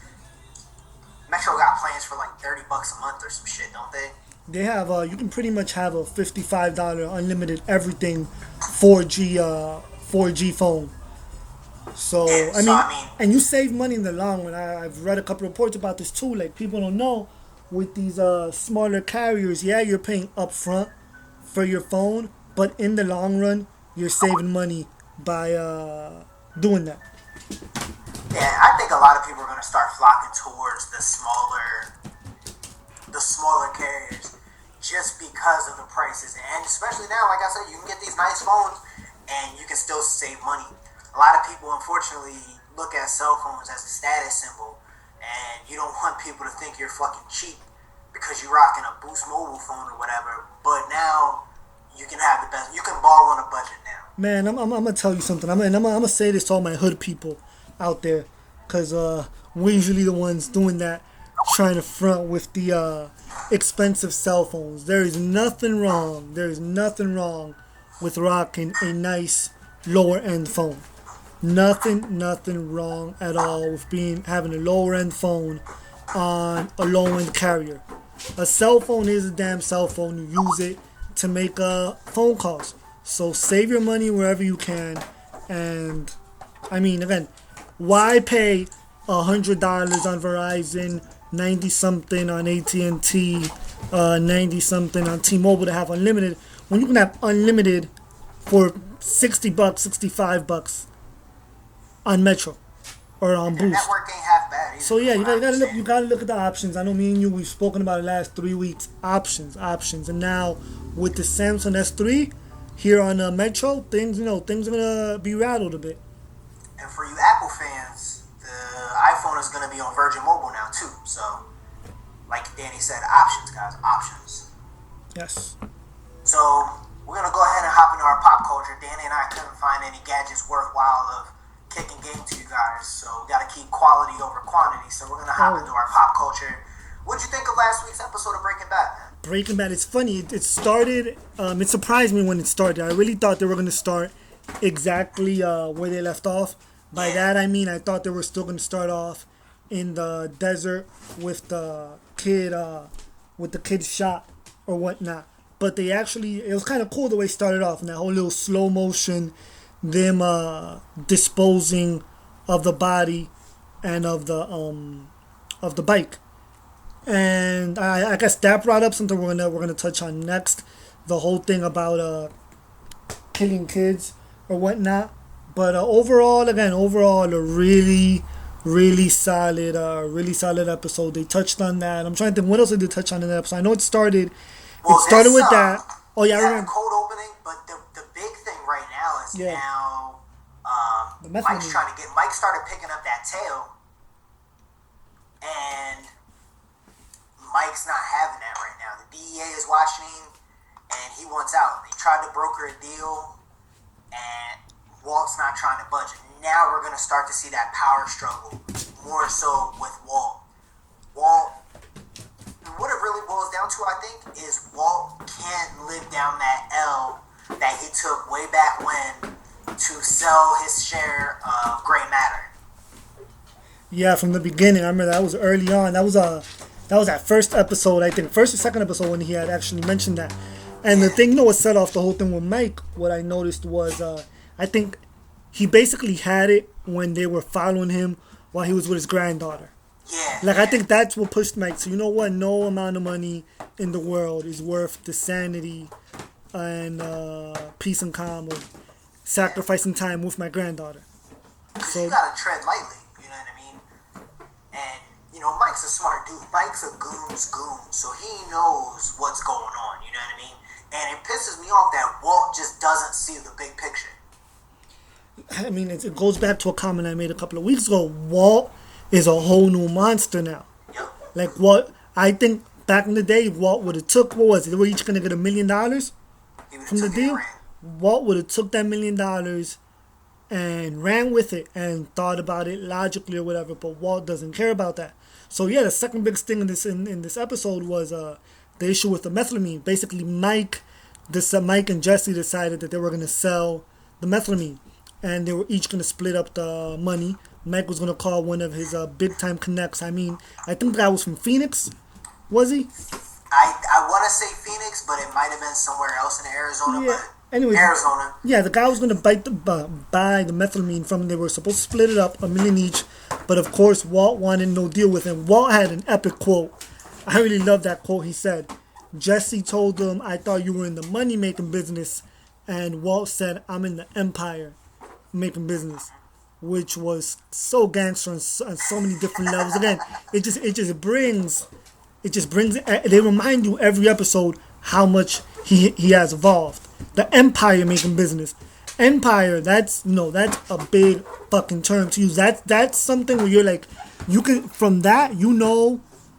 Metro got plans for like $30 a month or some shit, don't they? They have you can pretty much have a $55 unlimited everything 4G phone. So Yeah, I mean, and you save money in the long run. I've read a couple reports about this too. Like, people don't know, with these smaller carriers, yeah, you're paying upfront for your phone, but in the long run, you're saving money by doing that. Yeah, I think a lot of people are going to start flocking towards the smaller carriers just because of the prices. And especially now, like I said, you can get these nice phones and you can still save money. A lot of people, unfortunately, look at cell phones as a status symbol, and you don't want people to think you're fucking cheap because you're rocking a Boost Mobile phone or whatever. But now you can have the best. You can ball on a budget now. Man, I'm gonna tell you something. I'm gonna say this to all my hood people out there, cause we're usually the ones doing that, trying to front with the expensive cell phones. There is nothing wrong. There is nothing wrong with rocking a nice lower end phone. Nothing wrong at all with having a lower end phone on a low end carrier. A cell phone is a damn cell phone. You use it to make phone calls. So save your money wherever you can. And I mean, again, why pay $100 on Verizon, 90 something on AT&T, 90 something on T-Mobile to have unlimited when you can have unlimited for $60, $65 on Metro or on Boost? The network ain't half bad either. So yeah, you gotta look at the options. I know me and you, we've spoken about it the last 3 weeks. Options, and now with the Samsung S3 here on Metro, things are gonna be rattled a bit. And for you Apple fans, the iPhone is gonna be on Virgin Mobile now too. So, like Danny said, options, guys, options. Yes. So we're gonna go ahead and hop into our pop culture. Danny and I couldn't find any gadgets worthwhile of kicking game to you guys, so we gotta keep quality over quantity. So we're gonna hop into our pop culture. What'd you think of last week's episode of Breaking Bad? Breaking Bad, it's funny. It started. It surprised me when it started. I really thought they were gonna start exactly where they left off. By that I mean I thought they were still gonna start off in the desert with the kid shot or whatnot. But it was kind of cool the way it started off, and that whole little slow motion, them disposing of the body and of the bike. And I guess that brought up something we're gonna touch on next, the whole thing about killing kids or whatnot. But overall, a really solid episode. They touched on that. I'm trying to think what else did they touch on in that episode. I know it started. Well, it started with that. Oh yeah, I the remember. cold opening. But the big thing right now is now Mike started picking up that tail, and Mike's not having that right now. The DEA is watching him, and he wants out. They tried to broker a deal, and Walt's not trying to budge. Now we're going to start to see that power struggle more so with Walt. What it really boils down to, I think, is Walt can't live down that L that he took way back when to sell his share of gray matter. Yeah, from the beginning. I remember that was early on. That was that first episode, I think, first or second episode when he had actually mentioned that. And the thing, what set off the whole thing with Mike, what I noticed was, I think he basically had it when they were following him while he was with his granddaughter. Yeah. I think that's what pushed Mike. So you know what? No amount of money in the world is worth the sanity and peace and calm of sacrificing time with my granddaughter. So you gotta tread lightly, you know what I mean? And Mike's a smart dude. Mike's a goon's goon, so he knows what's going on. You know what I mean? And it pisses me off that Walt just doesn't see the big picture. I mean, it goes back to a comment I made a couple of weeks ago. Walt is a whole new monster now. Yep. Like, what I think back in the day, Walt would have took, what was it? They were each going to get $1 million from the deal. Walt would have took that $1 million and ran with it and thought about it logically or whatever, but Walt doesn't care about that. So yeah, the second biggest thing in this episode was the issue with the methylamine. Basically, Mike and Jesse decided that they were going to sell the methylamine, and they were each going to split up the money. Mike was going to call one of his big time connects. I mean, I think the guy was from Phoenix, was he? I want to say Phoenix, but it might have been somewhere else in Arizona. Yeah. Anyway, Arizona. Yeah, the guy was going to buy the methylamine from him. They were supposed to split it up, $1 million each. But of course, Walt wanted no deal with him. Walt had an epic quote. I really love that quote. He said, Jesse told him, I thought you were in the money-making business. And Walt said, I'm in the empire making business. Which was so gangster on so many different levels. Again, it just brings, they remind you every episode how much he has evolved. The empire making business. Empire, that's a big fucking term to use. That's something where you're like, you can, from that,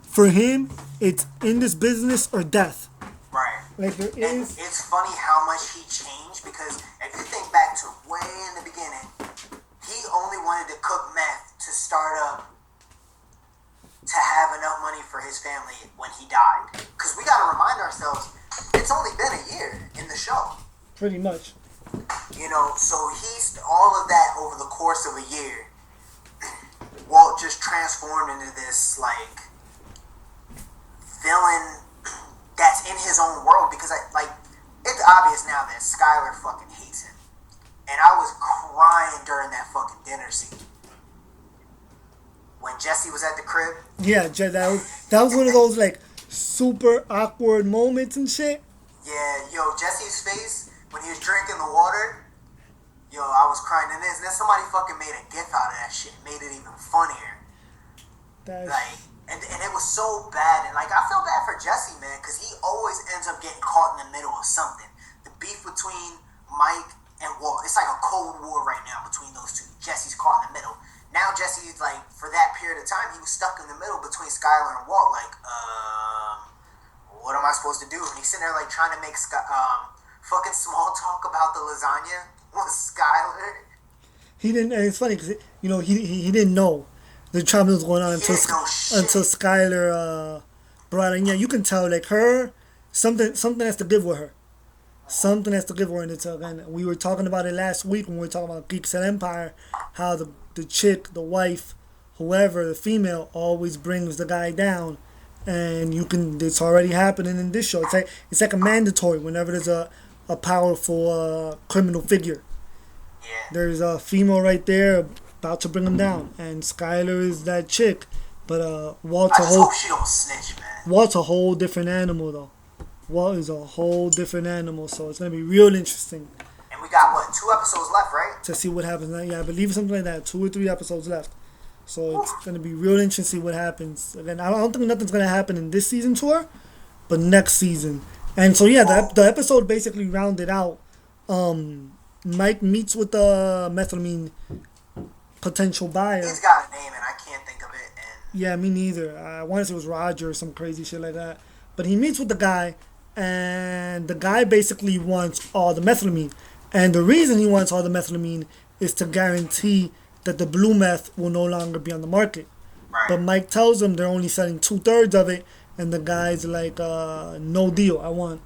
for him, it's in this business or death. Right. Like there and is. It's funny how much he changed, because if you think back to way in the beginning, he only wanted to cook meth to start up, to have enough money for his family when he died. Because we got to remind ourselves, it's only been a year in the show. Pretty much. So he's all of that over the course of a year. Walt just transformed into this, like, villain that's in his own world, because, it's obvious now that Skylar fucking hates him. And I was crying during that fucking dinner scene. When Jesse was at the crib. Yeah, that was one of those, like, super awkward moments and shit. Yeah, Jesse's face when he was drinking the water. I was crying. And then somebody fucking made a gif out of that shit. Made it even funnier. And it was so bad. And, I feel bad for Jesse, man, because he always ends up getting caught in the middle of something. The beef between Mike and Walt. It's like a cold war right now between those two. Jesse's caught in the middle. Now Jesse's, for that period of time, he was stuck in the middle between Skylar and Walt. What am I supposed to do? And he's sitting there, trying to make fucking small talk about the lasagna with Skylar. He didn't, and it's funny because, he didn't know the trouble was going on until Skylar brought in. Yeah, you can tell, her, something has to give with her. Something has to give her. And again, we were talking about it last week when we were talking about GeekSet Empire, how the chick, the wife, whoever, the female, always brings the guy down. And it's already happening in this show. It's like a mandatory whenever there's a powerful criminal figure. Yeah. There's a female right there about to bring him down, and Skylar is that chick. But Walt's hope she don't snitch, man. Walt's a whole different animal, though. Walt is a whole different animal, so it's gonna be real interesting. And we got 2 episodes left, right? To see what happens. Yeah, I believe something like that. 2 or 3 episodes left. So it's going to be real interesting to see what happens. Again, I don't think nothing's going to happen in this season tour, but next season. And so, yeah, the episode basically rounded out. Mike meets with the methylamine potential buyer. He's got a name, and I can't think of it. And yeah, me neither. I want to say it was Roger or some crazy shit like that. But he meets with the guy, and the guy basically wants all the methylamine. And the reason he wants all the methylamine is to guarantee that the blue meth will no longer be on the market. Right. But Mike tells him they're only selling 2/3 of it, and the guy's like, no deal. I want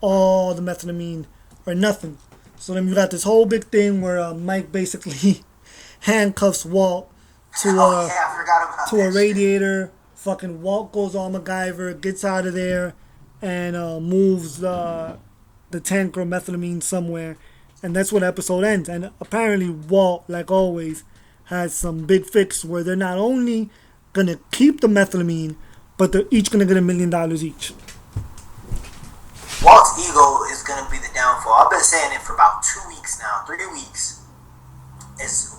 all the methylamine or nothing. So then you got this whole big thing where Mike basically handcuffs Walt to a radiator. Fucking Walt goes on MacGyver, gets out of there, and moves the tanker of methylamine somewhere. And that's where the episode ends. And apparently Walt, like always, has some big fix where they're not only going to keep the methylamine, but they're each going to get $1 million each. Walt's ego is going to be the downfall. I've been saying it for about 2 weeks now, 3 weeks.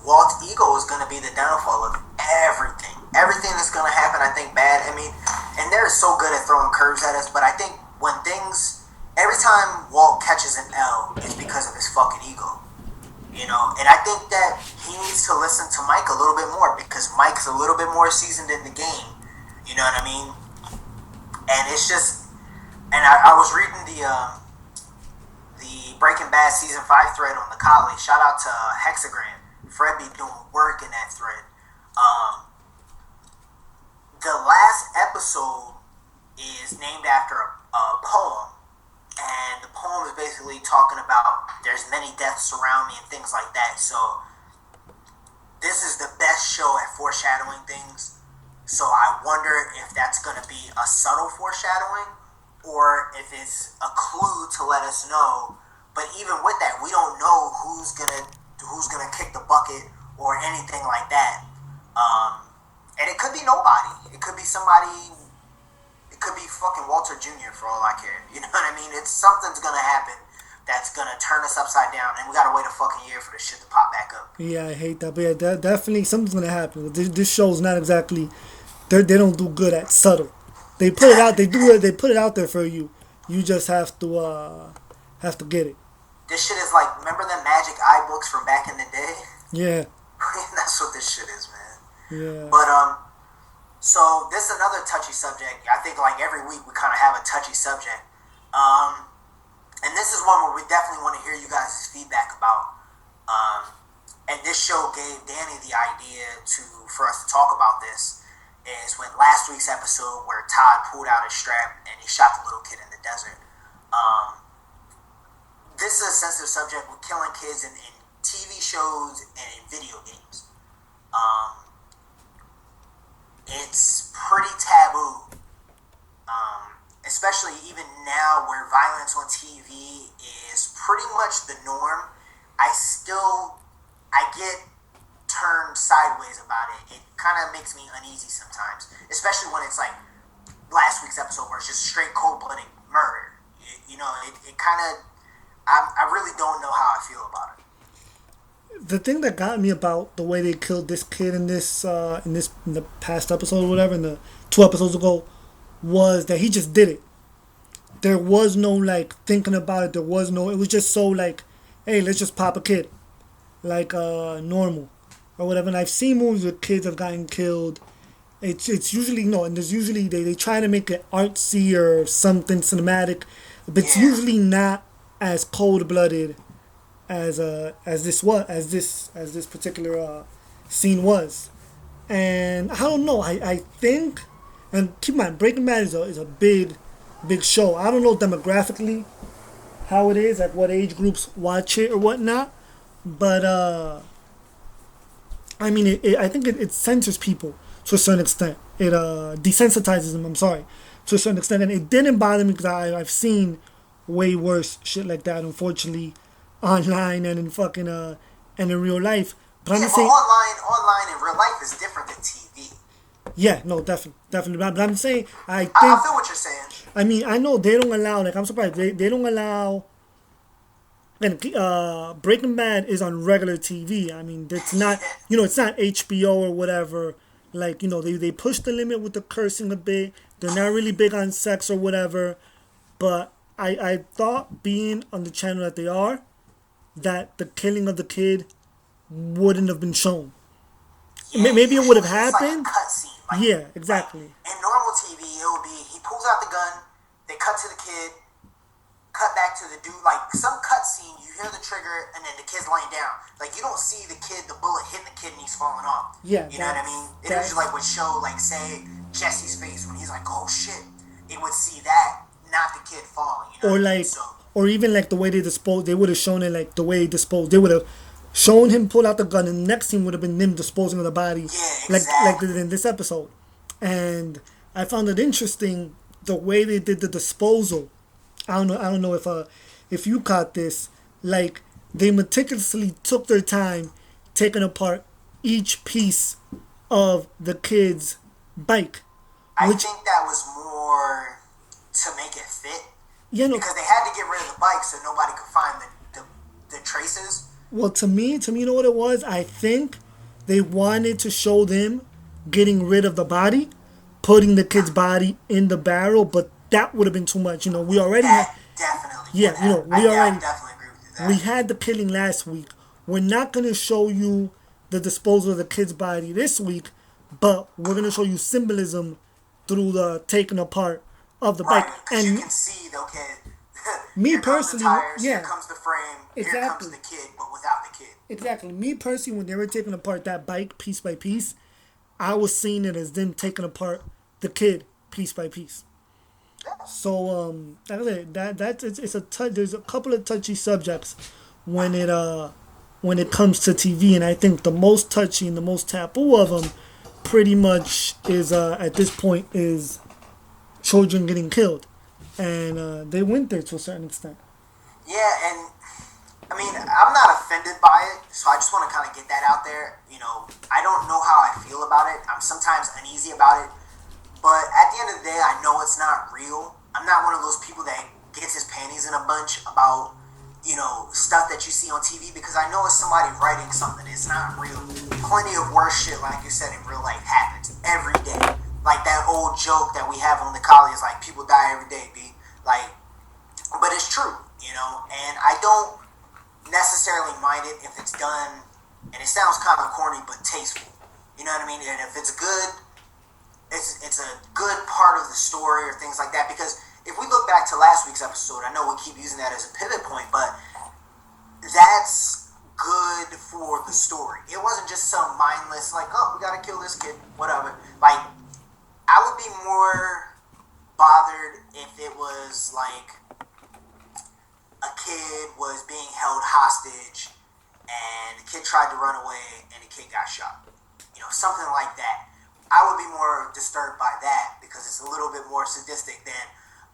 Walt's ego is going to be the downfall of everything. Everything that's going to happen, I think, bad. I mean, and they're so good at throwing curves at us, but I think when things... every time Walt catches an L, it's because of his fucking ego. You know, and I think that he needs to listen to Mike a little bit more because Mike's a little bit more seasoned in the game. You know what I mean? And it's just, and I was reading the Breaking Bad season 5 thread on the college. Shout out to Hexagram. Fred be doing work in that thread. The last episode is named after a poem. And the poem is basically talking about there's many deaths around me and things like that. So this is the best show at foreshadowing things. So I wonder if that's going to be a subtle foreshadowing or if it's a clue to let us know. But even with that, we don't know who's gonna kick the bucket or anything like that. And it could be nobody. It could be somebody. It could be fucking Walter Jr. for all I care. You know what I mean? Something's gonna happen that's gonna turn us upside down, and we gotta wait a fucking year for this shit to pop back up. Yeah, I hate that, but yeah, definitely something's gonna happen. This show's not exactly. They don't do good at subtle. They put it out. They do it. They put it out there for you. You just have to get it. This shit is like, remember the Magic Eye books from back in the day? Yeah. That's what this shit is, man. Yeah. But so this is another touchy subject. I think like every week we kind of have a touchy subject. And this is one where we definitely want to hear you guys' feedback about. And this show gave Danny the idea for us to talk about this. Is when last week's episode where Todd pulled out his strap and he shot the little kid in the desert. This is a sensitive subject with killing kids in TV shows and in video games. It's pretty taboo. Especially even now where violence on TV is pretty much the norm. I get turned sideways about it. It kind of makes me uneasy sometimes. Especially when it's like last week's episode where it's just straight cold-blooded murder. You know, it kind of... I really don't know how I feel about it. The thing that got me about the way they killed this kid in the past episode or whatever, in the 2 episodes ago, was that he just did it. There was no like thinking about it. It was just so like, hey, let's just pop a kid, like normal or whatever. And I've seen movies where kids have gotten killed. It's usually and there's usually they try to make it artsy or something cinematic, but it's usually not as cold-blooded as this particular scene was. And I don't know. I think, and keep in mind, Breaking Bad is a big show. I don't know demographically how it is, like what age groups watch it or whatnot, but I mean, I think it censors people to a certain extent. It desensitizes them. I'm sorry, to a certain extent, and it didn't bother me because I've seen way worse shit like that, unfortunately, online and in fucking and in real life. But I'm just saying, online in real life is different than TV. Yeah, no, definitely. But I'm saying, I feel what you're saying. I mean, I know they don't allow. Like, I'm surprised they don't allow. And Breaking Bad is on regular TV. I mean, it's not it's not HBO or whatever. Like, they push the limit with the cursing a bit. They're not really big on sex or whatever. But I thought being on the channel that they are, that the killing of the kid wouldn't have been shown. Yeah, maybe it would have happened. Like a cutscene. Yeah, exactly. In normal TV, it would be he pulls out the gun, they cut to the kid, cut back to the dude. Like some cutscene, you hear the trigger, and then the kid's laying down. Like you don't see the bullet hitting the kid, and he's falling off. Yeah, you know what I mean. It usually would show say Jesse's face when he's like, "Oh shit," it would see that. Not the kid falling, or even like the way they disposed. They would have shown it like the way he disposed. They would have shown him pull out the gun, and the next scene would have been them disposing of the body, like they did in this episode. And I found it interesting the way they did the disposal. I don't know if you caught this. Like they meticulously took their time taking apart each piece of the kid's bike. I think that was more to make it fit. Yeah, no. Because they had to get rid of the bike so nobody could find the traces. Well, to me, you know what it was? I think they wanted to show them getting rid of the body, putting the kid's body in the barrel, but that would have been too much. We already that definitely Yeah, you know, I definitely agree with you we there. had the killing last week. We're not gonna show you the disposal of the kid's body this week, but we're gonna show you symbolism through the taking apart of the bike. Right, because you And can see, okay, me here comes the personally, tires, here yeah, comes the frame, here comes exactly, the kid, but without the kid. exactly. Me personally, when they were taking apart that bike piece by piece, I was seeing it as them taking apart the kid piece by piece. Yeah. So like I said, that it's a there's a couple of touchy subjects when it comes to TV, and I think the most touchy and the most taboo of them, pretty much is at this point is children getting killed, and they went there to a certain extent. Yeah, and I mean, I'm not offended by it, so I just want to kind of get that out there. You know, I don't know how I feel about it. I'm sometimes uneasy about it, but at the end of the day, I know it's not real. I'm not one of those people that gets his panties in a bunch about, you know, stuff that you see on TV, because I know it's somebody writing something. It's not real. Plenty of worse shit, like you said, in real life happens every day. Like that old joke that we have on the college, like people die every day, B. Like, but it's true, you know, and I don't necessarily mind it if it's done, and it sounds kind of corny, but tasteful. You know what I mean? And if it's good, it's a good part of the story or things like that. Because if we look back to last week's episode, I know we keep using that as a pivot point, but that's good for the story. It wasn't just some mindless, like, oh, we gotta kill this kid, whatever. Like, I would be more bothered if it was like a kid was being held hostage and the kid tried to run away and the kid got shot. You know, something like that. I would be more disturbed by that because it's a little bit more sadistic than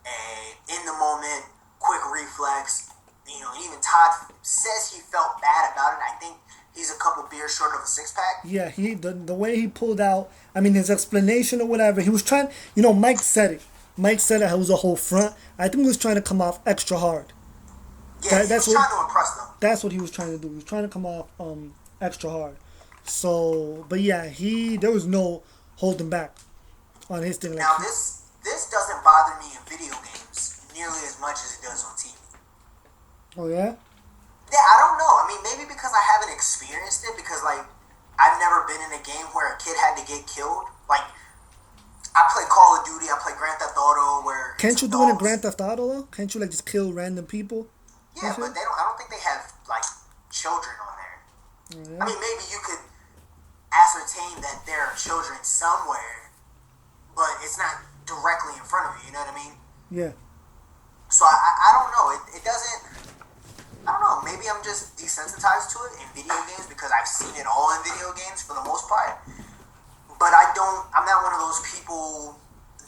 a in the moment, quick reflex. You know, and even Todd says he felt bad about it. I think he's a couple beers short of a six pack. Yeah, the way he pulled out, I mean, his explanation or whatever, he was trying, you know, Mike said it. Mike said it was a whole front. I think he was trying to come off extra hard. Yeah, he was trying to impress them. That's what he was trying to do. He was trying to come off extra hard. So, but yeah, there was no holding back on his thing. Now, this doesn't bother me in video games nearly as much as it does on TV. Oh, yeah? Yeah, I don't know. I mean, maybe because I haven't experienced it, because, like, I've never been in a game where a kid had to get killed. Like, I play Call of Duty, I play Grand Theft Auto, where... Can't you do it in Grand Theft Auto, though? Can't you, like, just kill random people? Yeah, but I don't think they have, like, children on there. Oh, yeah? I mean, maybe you could ascertain that there are children somewhere, but it's not directly in front of you, you know what I mean? Yeah. So I don't know. It doesn't... I don't know, maybe I'm just desensitized to it in video games because I've seen it all in video games for the most part. But I'm not one of those people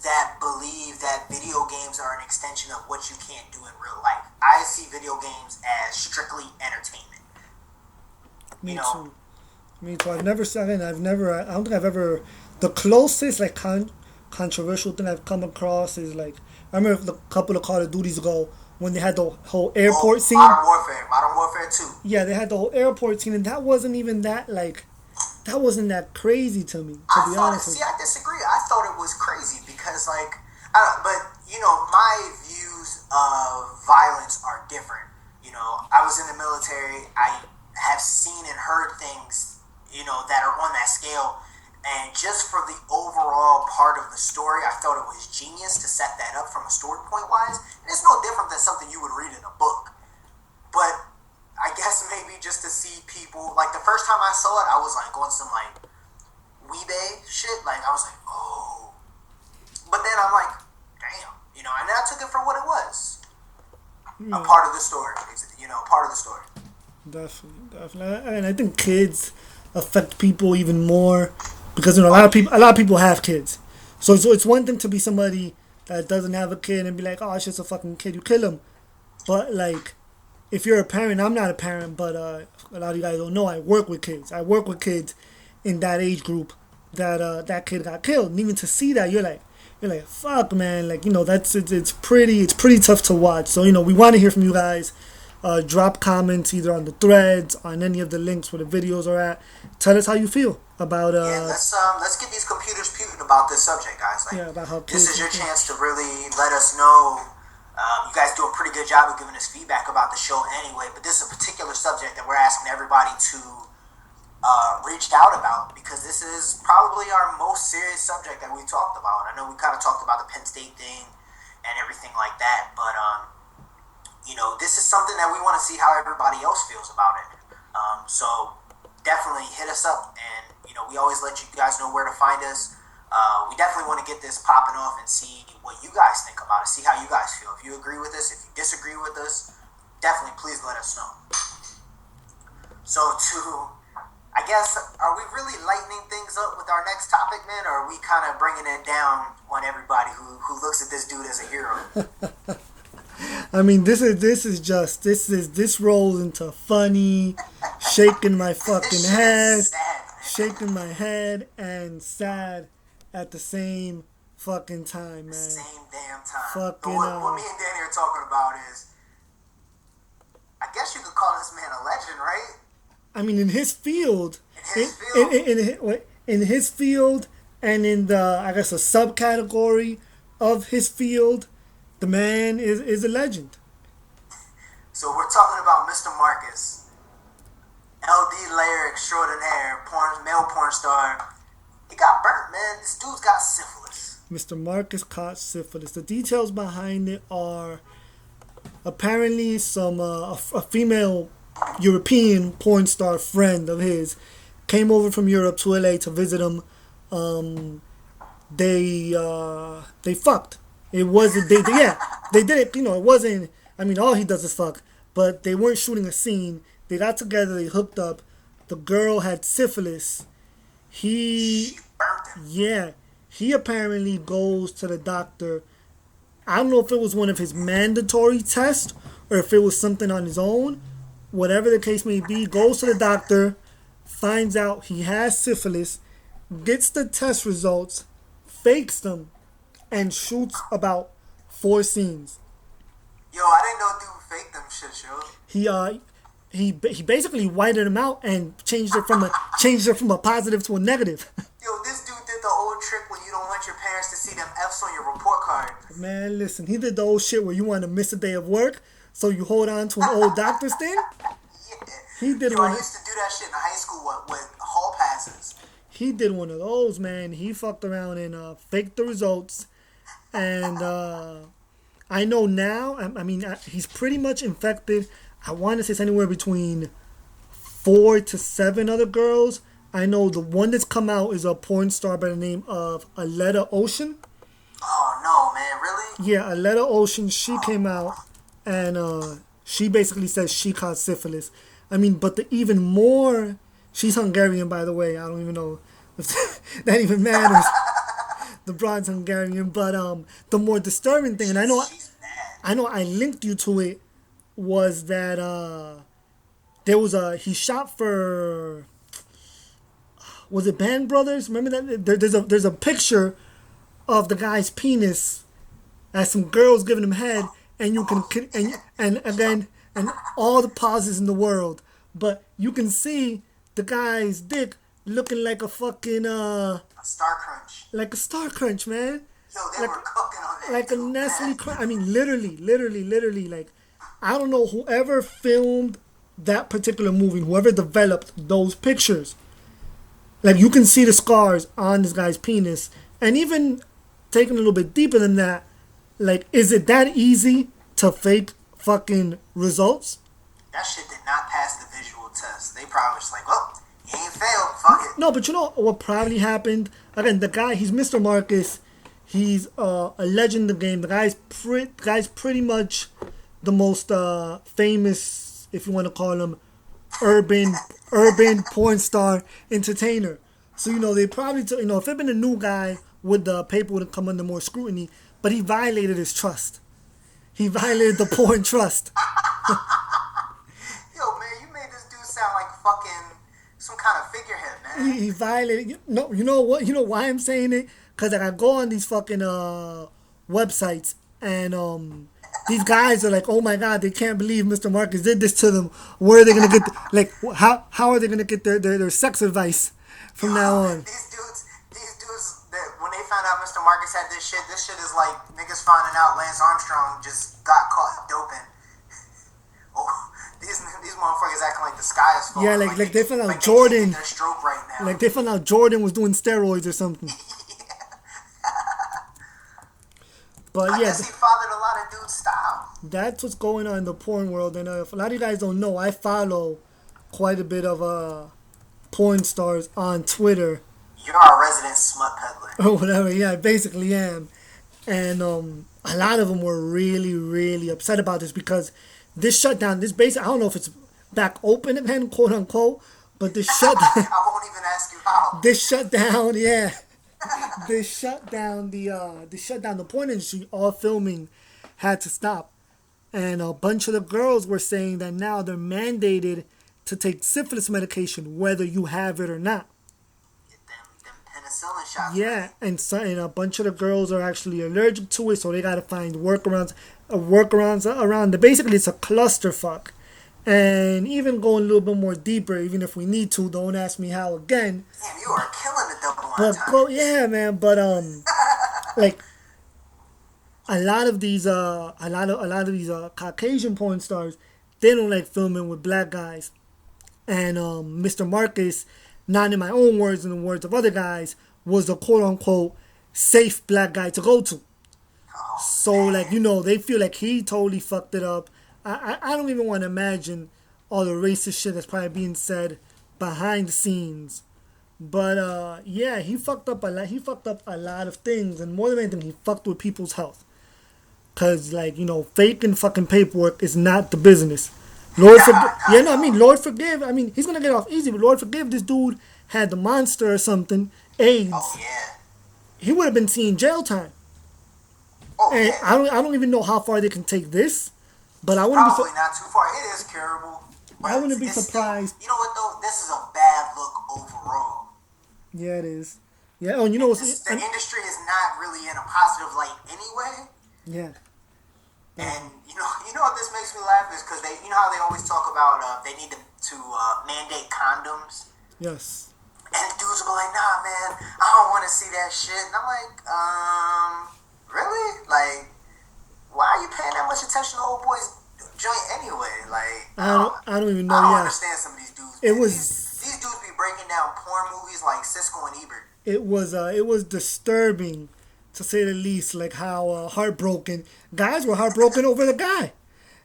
that believe that video games are an extension of what you can't do in real life. I see video games as strictly entertainment. Me too. Me too. I don't think I've ever, the closest, like, controversial thing I've come across is, like, I remember a couple of Call of Duties ago, when they had the whole airport scene. Modern Warfare 2. Yeah, they had the whole airport scene, and that wasn't even that, like, that wasn't that crazy to me, to be honest with you. I disagree. I thought it was crazy because, like, but, you know, my views of violence are different. You know, I was in the military. I have seen and heard things, you know, that are on that scale. And just for the overall part of the story, I thought it was genius to set that up from a story point wise. And it's no different than something you would read in a book. But I guess maybe just to see people, like the first time I saw it, I was like on some like Weebay shit. Like I was like, oh. But then I'm like, damn, you know, and then I took it for what it was. A part of the story, you know, part of the story. Definitely. And I think kids affect people even more. Because, you know, a lot of people have kids. So it's one thing to be somebody that doesn't have a kid and be like, oh, it's just a fucking kid, you kill him. But, like, if you're a parent, I'm not a parent, but a lot of you guys don't know, I work with kids. I work with kids in that age group that kid got killed. And even to see that, you're like, fuck, man. Like, you know, it's pretty tough to watch. So, you know, we want to hear from you guys. Drop comments either on the threads, on any of the links where the videos are at. Tell us how you feel about let's get these computers puking about this subject, guys. Like, about how kids this is your chance to really let us know. You guys do a pretty good good job of giving us feedback about the show anyway. But this is a particular subject that we're asking everybody to reach out about, because this is probably our most serious subject that we talked about. I know we kind of talked about the Penn State thing and everything like that, but this is something that we want to see how everybody else feels about it. So definitely hit us up, and we always let you guys know where to find us. We definitely want to get this popping off and see what you guys think about it, see how you guys feel. If you agree with us, if you disagree with us, definitely please let us know. So I guess, are we really lightening things up with our next topic, man, or are we kind of bringing it down on everybody who looks at this dude as a hero? I mean, this rolls into funny, shaking my fucking head, shaking my head, and sad at the same fucking time, man. Same damn time. Fucking, what me and Danny are talking about is, I guess you could call this man a legend, right? I mean, in his field, in his field, and in the, I guess, a subcategory of his field, the man is a legend. So we're talking about Mr. Marcus, LD layer extraordinaire, male porn star. He got burnt, man. This dude's got syphilis. Mr. Marcus caught syphilis. The details behind it are apparently a female European porn star friend of his came over from Europe to LA to visit him. They fucked. It wasn't they did it. It wasn't. I mean, all he does is fuck. But they weren't shooting a scene. They got together. They hooked up. The girl had syphilis. She burnt him. Yeah. He apparently goes to the doctor. I don't know if it was one of his mandatory tests or if it was something on his own. Whatever the case may be, goes to the doctor, finds out he has syphilis, gets the test results, fakes them, and shoots about 4 scenes. Yo, I didn't know dude faked them shit, yo. He basically whited him out and changed it from a positive to a negative. Yo, this dude did the old trick when you don't want your parents to see them F's on your report card. Man, listen, he did the old shit where you want to miss a day of work, so you hold on to an old doctor's thing. Yeah. He did I used to do that shit in high school with hall passes. He did one of those, man. He fucked around and faked the results. And I know now, I mean, he's pretty much infected. I want to say it's anywhere between 4 to 7 other girls. I know the one that's come out is a porn star by the name of Aletta Ocean. Oh, no, man. Really? Yeah, Aletta Ocean, she came out and she basically says she caught syphilis. I mean, but the even more, she's Hungarian, by the way. I don't even know if that even matters. The broad's Hungarian, but the more disturbing thing, and I know I linked you to it, was that he shot for, was it Band Brothers? Remember that there's a picture of the guy's penis as some girls giving him head, and you can and all the pauses in the world, but you can see the guy's dick looking like a fucking Star Crunch. Like a Star Crunch, man. Yo, they were cooking on that. Like a Nestle Crunch. I mean, literally. Like, I don't know whoever filmed that particular movie, whoever developed those pictures. Like, you can see the scars on this guy's penis, and even taking a little bit deeper than that, like, is it that easy to fake fucking results? That shit did not pass the visual test. They probably was like, well, he ain't failed. Fuck it. No, but you know what probably happened? Again, the guy, he's Mr. Marcus. He's a legend of the game. The guy's pretty much the most famous, if you want to call him, urban porn star entertainer. So, they probably, if it had been a new guy, the paper would have come under more scrutiny. But he violated his trust. He violated the porn trust. Yo, man, you made this dude sound like fucking some kind of figurehead, man. He violated. No, you know what? You know why I'm saying it? Because I go on these fucking websites, and these guys are like, oh my god, they can't believe Mr. Marcus did this to them. Where are they gonna get? How are they gonna get their sex advice from now on? These dudes, that when they found out Mr. Marcus had this shit is like niggas finding out Lance Armstrong just got caught doping. basketball. Yeah, like they found out like Jordan. They a stroke right now. Like they found out Jordan was doing steroids or something. But I yeah, guess he fathered a lot of dudes' style. that's what's going on in the porn world. And if a lot of you guys don't know, I follow quite a bit of porn stars on Twitter. You're our resident smut peddler. Or whatever. Yeah, I basically am. And a lot of them were really, really upset about this because this shutdown, this basically, I don't know if it's back open again, quote unquote, but this shutdown. I won't even ask you how. This shutdown, yeah. This shut down the porn industry. All filming had to stop. And a bunch of the girls were saying that now they're mandated to take syphilis medication, whether you have it or not. Them penicillin shots. Yeah, and a bunch of the girls are actually allergic to it, so they gotta find workarounds around it. Basically, it's a clusterfuck. And even going a little bit more deeper, even if we need to, don't ask me how again. Damn, you are killing the double But yeah, man. But like a lot of these Caucasian porn stars, they don't like filming with black guys. And Mr. Marcus, not in my own words, in the words of other guys, was the quote unquote safe black guy to go to. So like, you know, they feel like he totally fucked it up. I don't even want to imagine all the racist shit that's probably being said behind the scenes. But yeah, he fucked up a lot. He fucked up a lot of things, and more than anything, he fucked with people's health. Cause like, you know, faking fucking paperwork is not the business. Lord forgive. Yeah, no, I mean, Lord forgive. I mean, he's gonna get off easy, but Lord forgive, this dude had the monster or something, AIDS. Oh yeah. He would have been seeing jail time. Oh And yeah. I don't even know how far they can take this, but I wouldn't Probably not too far. It is curable. I wouldn't be It's surprised. Still, you know what though? This is a bad look overall. Yeah, it is. Yeah. Oh, you know what's The industry is not really in a positive light anyway. yeah. And you know what this makes me laugh is because you know how they always talk about they need to mandate condoms. Yes. And dudes will be like, nah, man, I don't want to see that shit. And I'm like, really? Like, why are you paying that much attention to old boys joint anyway? Like, I don't even know. I don't Yeah. understand some of these dudes. It man. was. These dudes be breaking down porn movies like Siskel and Ebert. It was disturbing, to say the least. Like how heartbroken guys were heartbroken over the guy.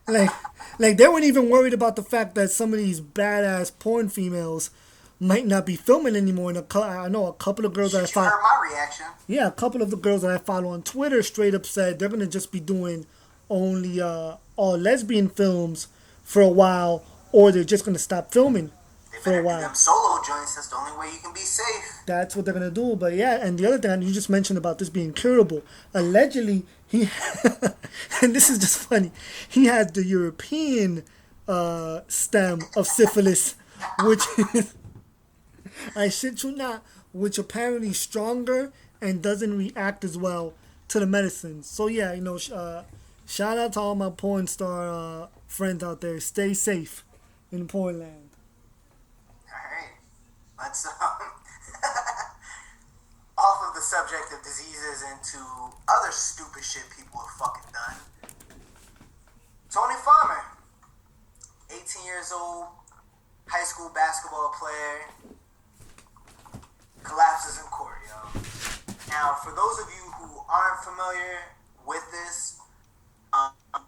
Like they weren't even worried about the fact that some of these badass porn females might not be filming anymore. And I know a couple of girls that I You follow. heard my reaction. Yeah, a couple of the girls that I follow on Twitter straight up said they're gonna just be doing only all lesbian films for a while, or they're just gonna stop filming They for better a do while. them solo joints. That's the only way you can be safe. That's what they're gonna do. But yeah, and the other thing you just mentioned about this being curable, allegedly he, and this is just funny, he had the European stem of syphilis, which is, I shit you not, which apparently is stronger and doesn't react as well to the medicines. So yeah, you know, shout out to all my porn star friends out there. Stay safe in porn land. Alright. Let's off of the subject of diseases into other stupid shit people have fucking done. Tony Farmer, 18 years old, high school basketball player, collapses in court, yo. Now, for those of you who aren't familiar with this,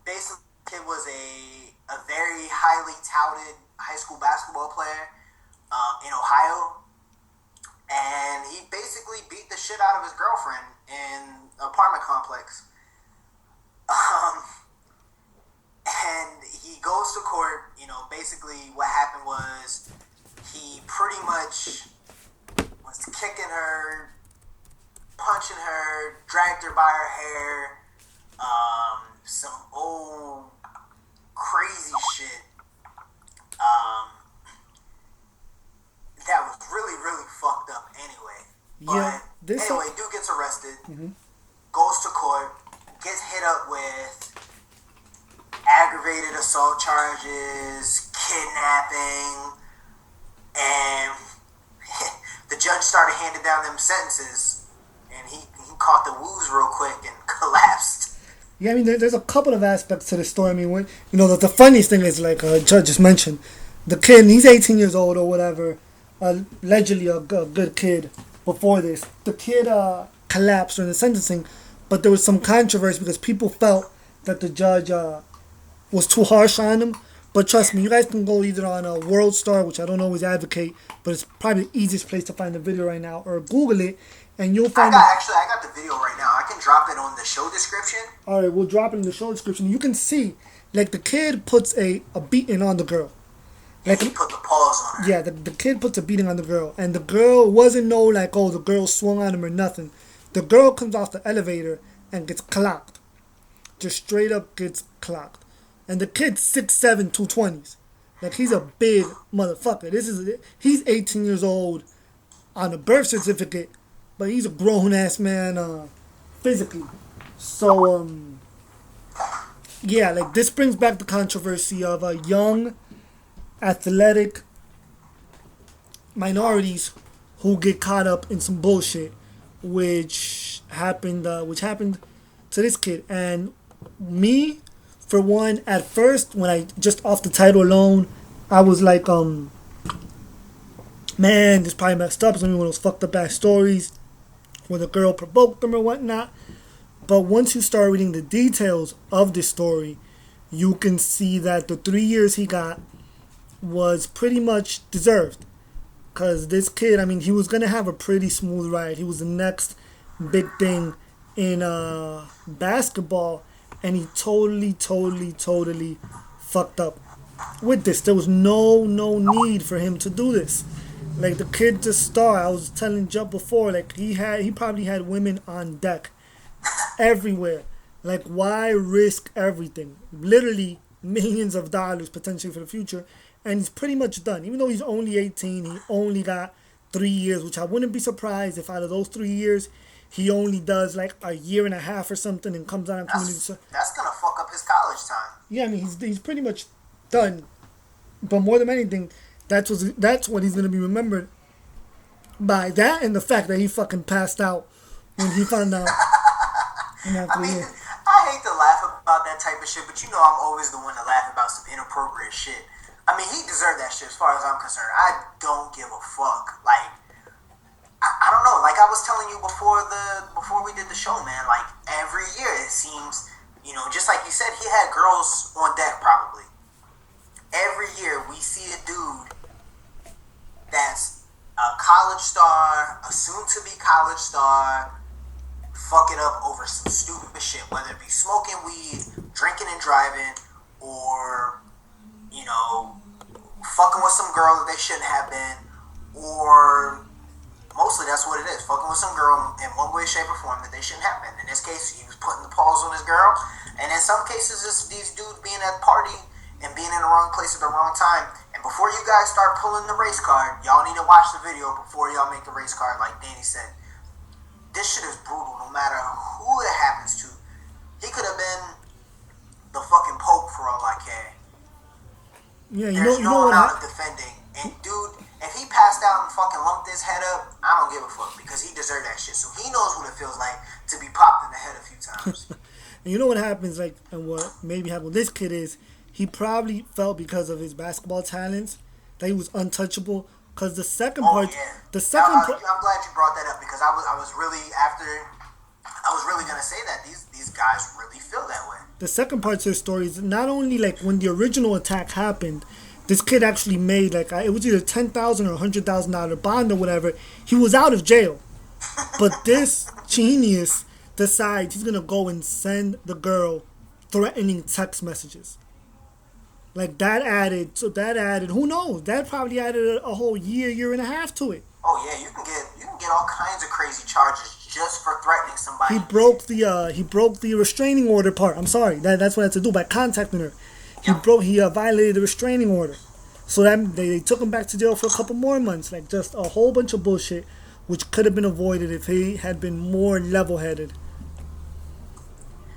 basically, the kid was a very highly touted high school basketball player in Ohio, and he basically beat the shit out of his girlfriend in an apartment complex. And he goes to court. You know, basically what happened was he pretty much was kicking her, punching her, dragged her by her hair, some old crazy shit. That was really, really fucked up anyway. Yeah, But anyway, dude gets arrested, goes to court, gets hit up with aggravated assault charges, kidnapping, and the judge started handing down them sentences, and he caught the woos real quick and collapsed. Yeah, I mean, there's a couple of aspects to the story. I mean, when, you know, the funniest thing is, like Judge just mentioned, the kid, he's 18 years old or whatever, allegedly a good kid before this. The kid collapsed during the sentencing, but there was some controversy because people felt that the judge was too harsh on him. But trust me, you guys can go either on a World Star, which I don't always advocate, but it's probably the easiest place to find the video right now, or Google it, and you'll find. I got the video right now. I can drop it on the show description. All right, we'll drop it in the show description. You can see, like, the kid puts a beating on the girl. Like, he put the paws on her. Yeah, the kid puts a beating on the girl, and the girl wasn't no like, oh, the girl swung on him or nothing. The girl comes off the elevator and gets clocked, just straight up gets clocked. And the kid's 6'7", 220s. Like, he's a big motherfucker. He's 18 years old on a birth certificate, but he's a grown-ass man physically. So, yeah, like, this brings back the controversy of young, athletic minorities who get caught up in some bullshit, which happened to this kid. And me, for one, at first, when I just off the title alone, I was like, man, this probably messed up. It's gonna be one of those fucked up ass stories where the girl provoked them or whatnot. But once you start reading the details of this story, you can see that the 3 years he got was pretty much deserved. Because this kid, I mean, he was gonna have a pretty smooth ride. He was the next big thing in basketball. And he totally fucked up with this. There was no need for him to do this. Like, the kid just star. I was telling Jump before, like, he probably had women on deck everywhere. Like, why risk everything? Literally millions of dollars potentially for the future. And he's pretty much done. Even though he's only 18, he only got 3 years, which I wouldn't be surprised if out of those 3 years, he only does like a year and a half or something and comes out on community service. That's gonna fuck up his college time. Yeah, I mean, he's pretty much done. But more than anything, that's what he's gonna be remembered by. That and the fact that he fucking passed out when he found out. I mean, I hate to laugh about that type of shit, but you know I'm always the one to laugh about some inappropriate shit. I mean, he deserved that shit as far as I'm concerned. I don't give a fuck. Like, I don't know. Like I was telling you before we did the show, man. Like every year it seems, you know, just like you said, he had girls on deck probably. Every year we see a dude that's a college star, a soon-to-be college star, fuck it up over some stupid shit, whether it be smoking weed, drinking and driving, or, you know, fucking with some girl that they shouldn't have been, or mostly that's what it is, fucking with some girl in one way, shape, or form that they shouldn't have been. In this case, he was putting the paws on his girl, and in some cases, it's these dudes being at the party and being in the wrong place at the wrong time. And before you guys start pulling the race card, y'all need to watch the video before y'all make the race card, like Danny said. This shit is brutal, no matter who it happens to. He could have been the fucking Pope for all I care. Yeah, There's no amount of defending. And dude, if he passed out and fucking lumped his head up, I don't give a fuck, because he deserved that shit. So he knows what it feels like to be popped in the head a few times. And you know what happens, like, and what maybe happened with this kid is, he probably felt because of his basketball talents that he was untouchable. Because the second part, I'm glad you brought that up, because I was really gonna say that these guys really feel that way. The second part to the story is not only like when the original attack happened, this kid actually made like it was either $10,000 or $100,000 bond or whatever. He was out of jail, but this genius decides he's gonna go and send the girl threatening text messages. Like that added, who knows? That probably added a whole year and a half to it. Oh yeah, you can get all kinds of crazy charges just for threatening somebody. He broke the restraining order part. I'm sorry, that's what I had to do by contacting her. He violated the restraining order. So that they took him back to jail for a couple more months. Like just a whole bunch of bullshit, which could have been avoided if he had been more level-headed.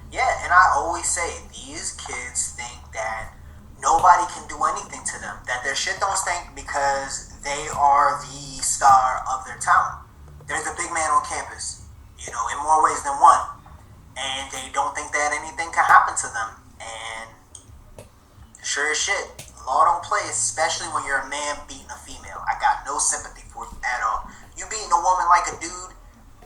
Yeah, and I always say these kids think that nobody can do anything to them, that their shit don't stink because they are the star of their town. They're the big man on campus, you know, in more ways than one. And they don't think that anything can happen to them. And sure as shit, law don't play, especially when you're a man beating a female. I got no sympathy for you at all. You beating a woman like a dude,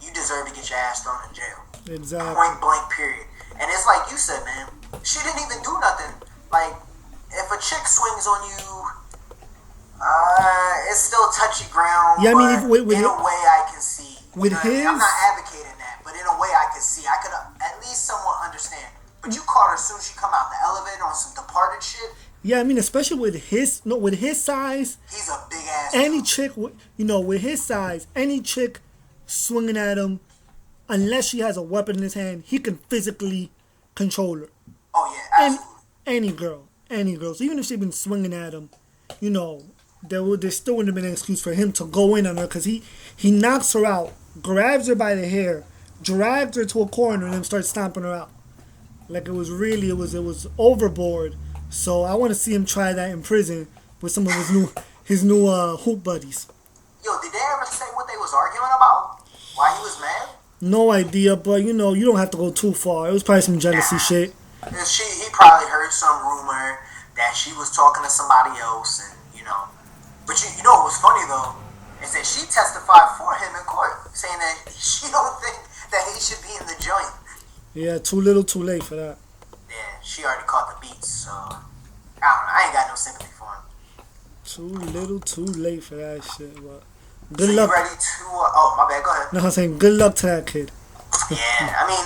you deserve to get your ass thrown in jail. Exactly. Point blank, period. And it's like you said, man, she didn't even do nothing. Like, if a chick swings on you, it's still touchy ground. Yeah, I mean, in a way I can see. With his... I'm not advocating that, but in a way I can see. I could at least somewhat understand. But you caught her as soon as she come out the elevator on some departed shit. Yeah, I mean, especially with his size. He's a big ass. Any chick, with his size, any chick swinging at him, unless she has a weapon in his hand, he can physically control her. Oh yeah, absolutely. Any girl. So even if she'd been swinging at him, there still wouldn't have been an excuse for him to go in on her, because he knocks her out, grabs her by the hair, drags her to a corner, and then starts stomping her out. Like, it was overboard. So I want to see him try that in prison with some of his new hoop buddies. Yo, did they ever say what they was arguing about? Why he was mad? No idea, but you don't have to go too far. It was probably some jealousy shit. He probably heard some rumor that she was talking to somebody else, and But you know what was funny though is that she testified for him in court, saying that she don't think that he should be in the joint. Yeah, too little, too late for that. Yeah, she already caught the beats, so I don't know. I ain't got no sympathy for him. Too little, too late for that shit. But good luck. You ready to? Oh, my bad. Go ahead. No, I'm saying good luck to that kid. Yeah, I mean,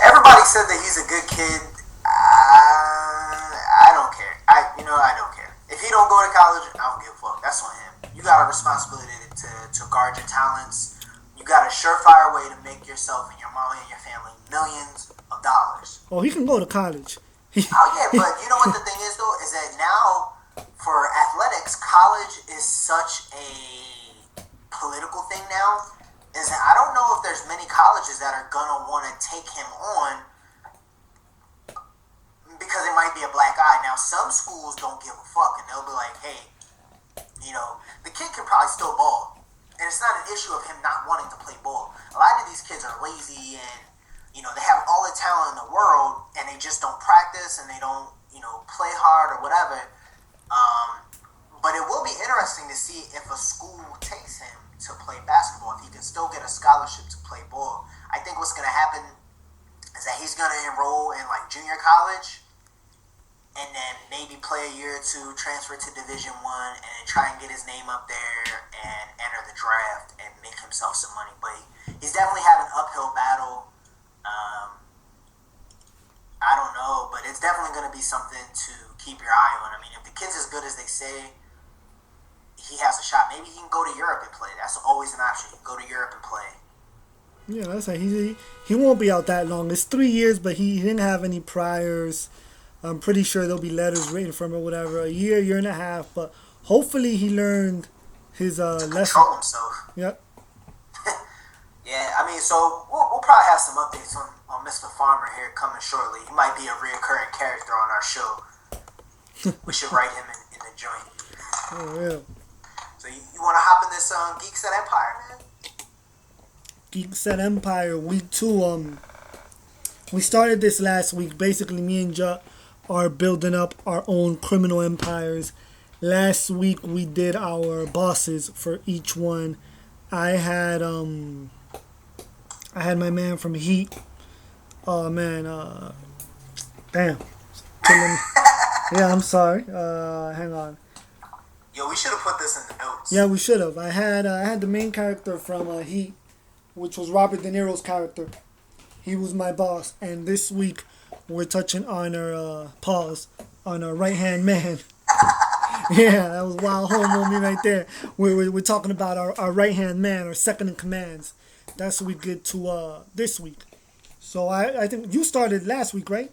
everybody said that he's a good kid. I don't care. I don't care. If he don't go to college, I don't give a fuck. That's on him. You got a responsibility to guard your talents. You got a surefire way to make yourself and your mama and your family millions of dollars. Oh, he can go to college. Oh yeah, but you know what the thing is though, is that now for athletics, college is such a political thing now. Is that I don't know if there's many colleges that are gonna want to take him on because it might be a black eye. Now some schools don't give a fuck and they'll be like, hey, the kid can probably still ball. And it's not an issue of him not wanting to play ball. A lot of these kids are lazy and, they have all the talent in the world and they just don't practice and they don't, play hard or whatever. But it will be interesting to see if a school takes him to play basketball, if he can still get a scholarship to play ball. I think what's going to happen is that he's going to enroll in like junior college and then maybe play a year or two, transfer to Division I, and then try and get his name up there and enter the draft and make himself some money. But he's definitely had an uphill battle. I don't know, but it's definitely going to be something to keep your eye on. I mean, if the kid's as good as they say, he has a shot. Maybe he can go to Europe and play. That's always an option. He can go to Europe and play. Yeah, that's like he won't be out that long. It's 3 years, but he didn't have any priors. I'm pretty sure there'll be letters written from or whatever. A year and a half, but hopefully he learned his lesson. Control himself. Yep. Yeah, I mean, so we'll probably have some updates on Mr. Farmer here coming shortly. He might be a reoccurring character on our show. We should write him in the joint. Oh, yeah. So you want to hop in this GeekSet Empire, man? GeekSet Empire week 2. We started this last week. Basically, me and Ja are building up our own criminal empires. Last week we did our bosses for each one. I had my man from Heat. Oh man, damn. Yeah, I'm sorry. Hang on. Yo, we should have put this in the notes. Yeah, we should have. I had the main character from Heat, which was Robert De Niro's character. He was my boss, and this week we're touching on our on our right-hand man. Yeah, that was wild home on me right there. We're talking about our right-hand man, our second in commands. That's what we get to this week. So I think you started last week, right?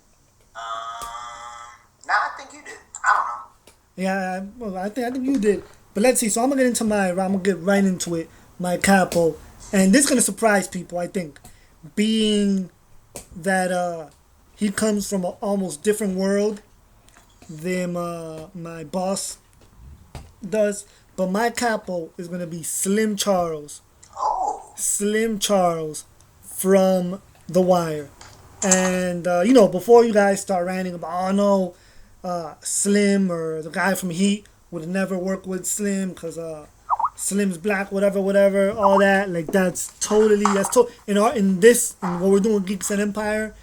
Nah, I think you did. I don't know. Yeah, well, I think you did. But let's see. So I'm gonna get right into it. My Capo, and this is gonna surprise people, I think, being that he comes from an almost different world than my boss does. But my Capo is gonna be Slim Charles. Oh. Slim Charles from The Wire. And before you guys start ranting about, oh no, Slim or the guy from Heat would never work with Slim because Slim's black, whatever, all that. Like that's in what we're doing with GeekSet Empire.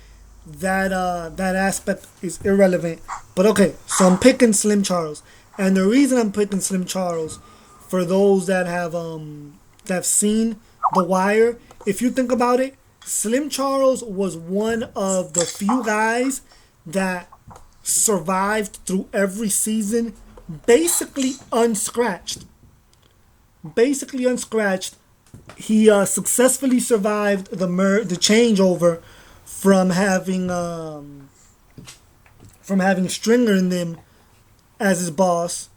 That aspect is irrelevant. But okay, so I'm picking Slim Charles, and the reason I'm picking Slim Charles, for those that have seen The Wire, if you think about it, Slim Charles was one of the few guys that survived through every season, basically unscratched. He successfully survived the changeover from having Stringer in them as his boss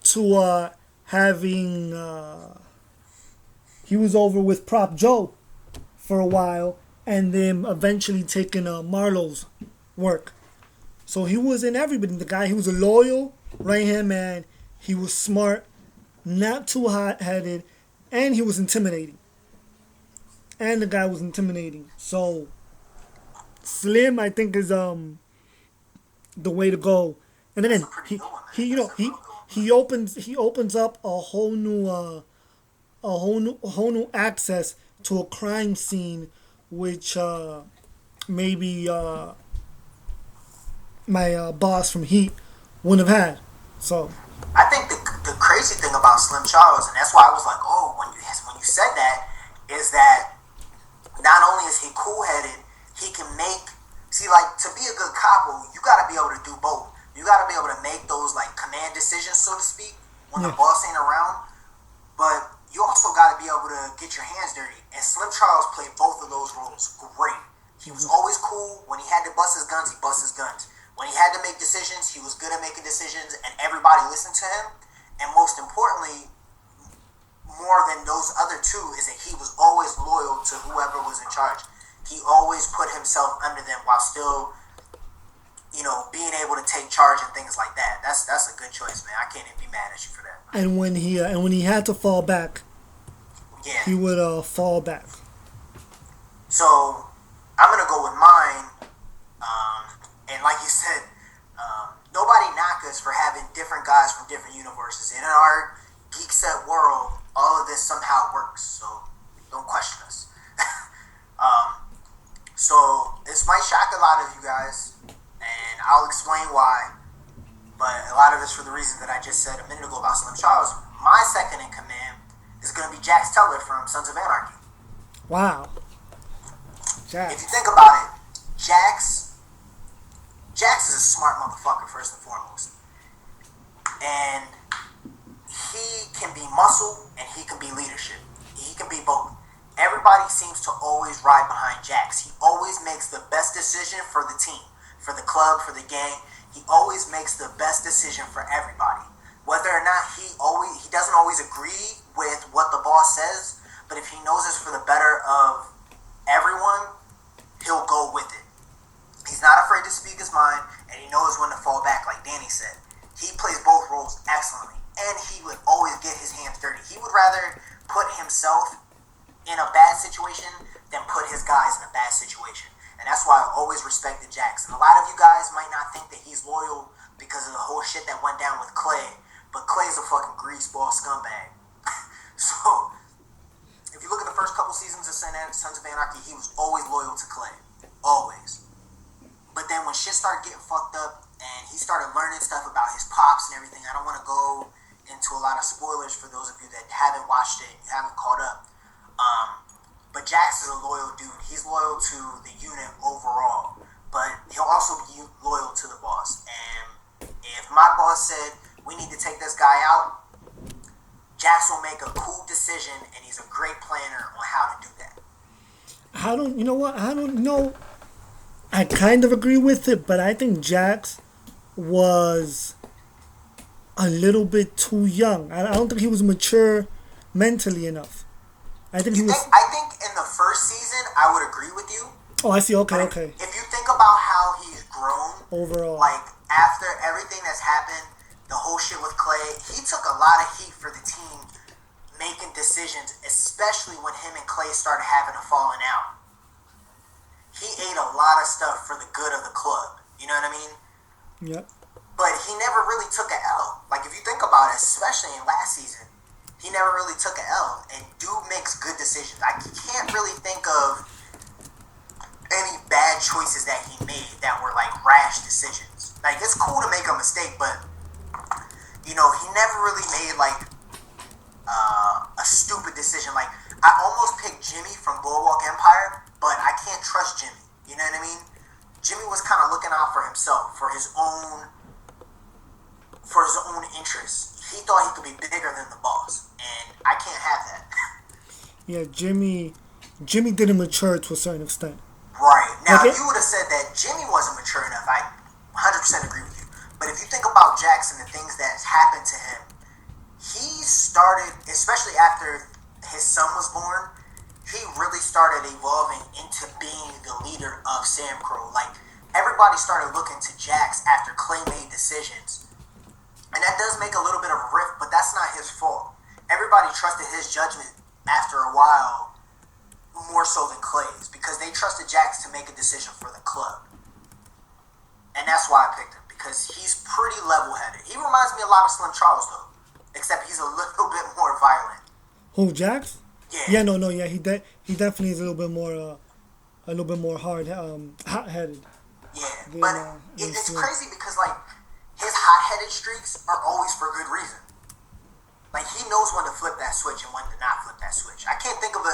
to having he was over with Prop Joe for a while, and then eventually taking Marlowe's work. So he was in everybody. The guy, he was a loyal right hand man. He was smart, not too hot-headed, and he was intimidating. And the guy was intimidating. So Slim, I think, is the way to go. And then he opens up a whole new access to a crime scene, which maybe my boss from Heat wouldn't have had. So I think the crazy thing about Slim Charles, and that's why I was like, oh, when you said that, is that not only is he cool-headed, he can to be a good capo, you got to be able to do both. You got to be able to make those, command decisions, so to speak, when the boss ain't around, but you also got to be able to get your hands dirty. And Slim Charles played both of those roles great. He was always cool. When he had to bust his guns, he bust his guns. When he had to make decisions, he was good at making decisions, and everybody listened to him. And most importantly, more than those other two, is that he was always loyal to whoever was in charge. He always put himself under them while still, being able to take charge and things like that. That's a good choice, man. I can't even be mad at you for that. And when he had to fall back, he would fall back. So I'm gonna go with mine. And like you said, nobody knock us for having different guys from different universes. And in our GeekSet world, all of this somehow works. So don't question us. So this might shock a lot of you guys, and I'll explain why. But a lot of it's for the reason that I just said a minute ago about Slim Charles. My second in command is going to be Jax Teller from Sons of Anarchy. Wow. Jax. If you think about it, Jax is a smart motherfucker, first and foremost. And he can be muscle and he can be leadership. He can be both. Everybody seems to always ride behind Jax. He always makes the best decision for the team, for the club, for the gang. He always makes the best decision for everybody. Whether or not he doesn't always agree with what the boss says, but if he knows it's for the better of everyone, he'll go with it. He's not afraid to speak his mind, and he knows when to fall back, like Danny said. He plays both roles excellently, and he would always get his hands dirty. He would rather put himself in a bad situation than put his guys in a bad situation. And that's why I always respected Jax. And a lot of you guys might not think that he's loyal because of the whole shit that went down with Clay, but Clay's a fucking greaseball scumbag. So, if you look at the first couple seasons of Sons of Anarchy, he was always loyal to Clay. Always. But then when shit started getting fucked up and he started learning stuff about his pops and everything, I don't want to go into a lot of spoilers for those of you that haven't watched it, you haven't caught up. But Jax is a loyal dude. He's loyal to the unit overall, but he'll also be loyal to the boss. And if my boss said we need to take this guy out, Jax will make a cool decision, and he's a great planner on how to do that. I don't know. I kind of agree with it, but I think Jax was a little bit too young. I don't think he was mature mentally enough. I think in the first season, I would agree with you. Oh, I see. Okay. If you think about how he's grown overall, after everything that's happened, the whole shit with Clay, he took a lot of heat for the team making decisions, especially when him and Clay started having a falling out. He ate a lot of stuff for the good of the club. You know what I mean? Yep. But he never really took an L. Like, if you think about it, especially in last season, he never really took an L. And dude makes good decisions. I can't really think of any bad choices that he made that were like rash decisions. Like, it's cool to make a mistake, but he never really made like a stupid decision. Like, I almost picked Jimmy from Boardwalk Empire, but I can't trust Jimmy. You know what I mean? Jimmy was kind of looking out for himself, for his own interests. He thought he could be bigger than the boss, and I can't have that. Yeah, Jimmy didn't mature to a certain extent. Right. Now, if you would have said that Jimmy wasn't mature enough, I 100% agree with you. But if you think about Jackson, the things that happened to him, he started, especially after his son was born, he really started evolving into being the leader of Sam Crow. Like, everybody started looking to Jax after Clay made decisions. And that does make a little bit of a rift, but that's not his fault. Everybody trusted his judgment after a while more so than Clay's, because they trusted Jax to make a decision for the club. And that's why I picked him, because he's pretty level-headed. He reminds me a lot of Slim Charles, though, except he's a little bit more violent. Who, Jax? Yeah. Yeah, he definitely is a little bit more hot-headed. Yeah, but it's crazy because, like, his hot-headed streaks are always for good reason. Like, he knows when to flip that switch and when to not flip that switch. I can't think of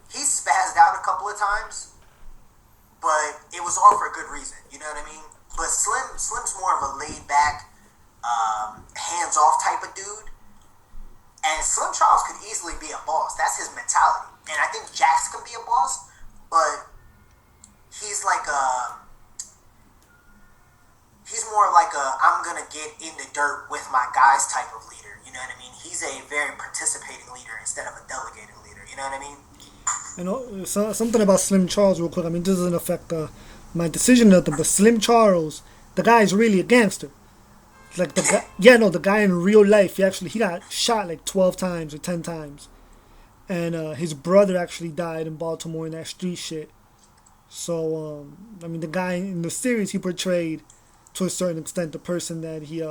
he spazzed out a couple of times, but it was all for a good reason. You know what I mean? But Slim's more of a laid-back, hands-off type of dude. And Slim Charles could easily be a boss. That's his mentality. And I think Jax can be a boss, but he's like he's more like I'm going to get in the dirt with my guys type of leader. You know what I mean? He's a very participating leader instead of a delegated leader. You know what I mean? And something about Slim Charles real quick. I mean, this doesn't affect my decision or nothing, but Slim Charles, the guy is really a gangster. Like, the guy in real life, he got shot like 12 times or 10 times. And his brother actually died in Baltimore in that street shit. So, I mean, the guy in the series, he portrayed, to a certain extent, the person that he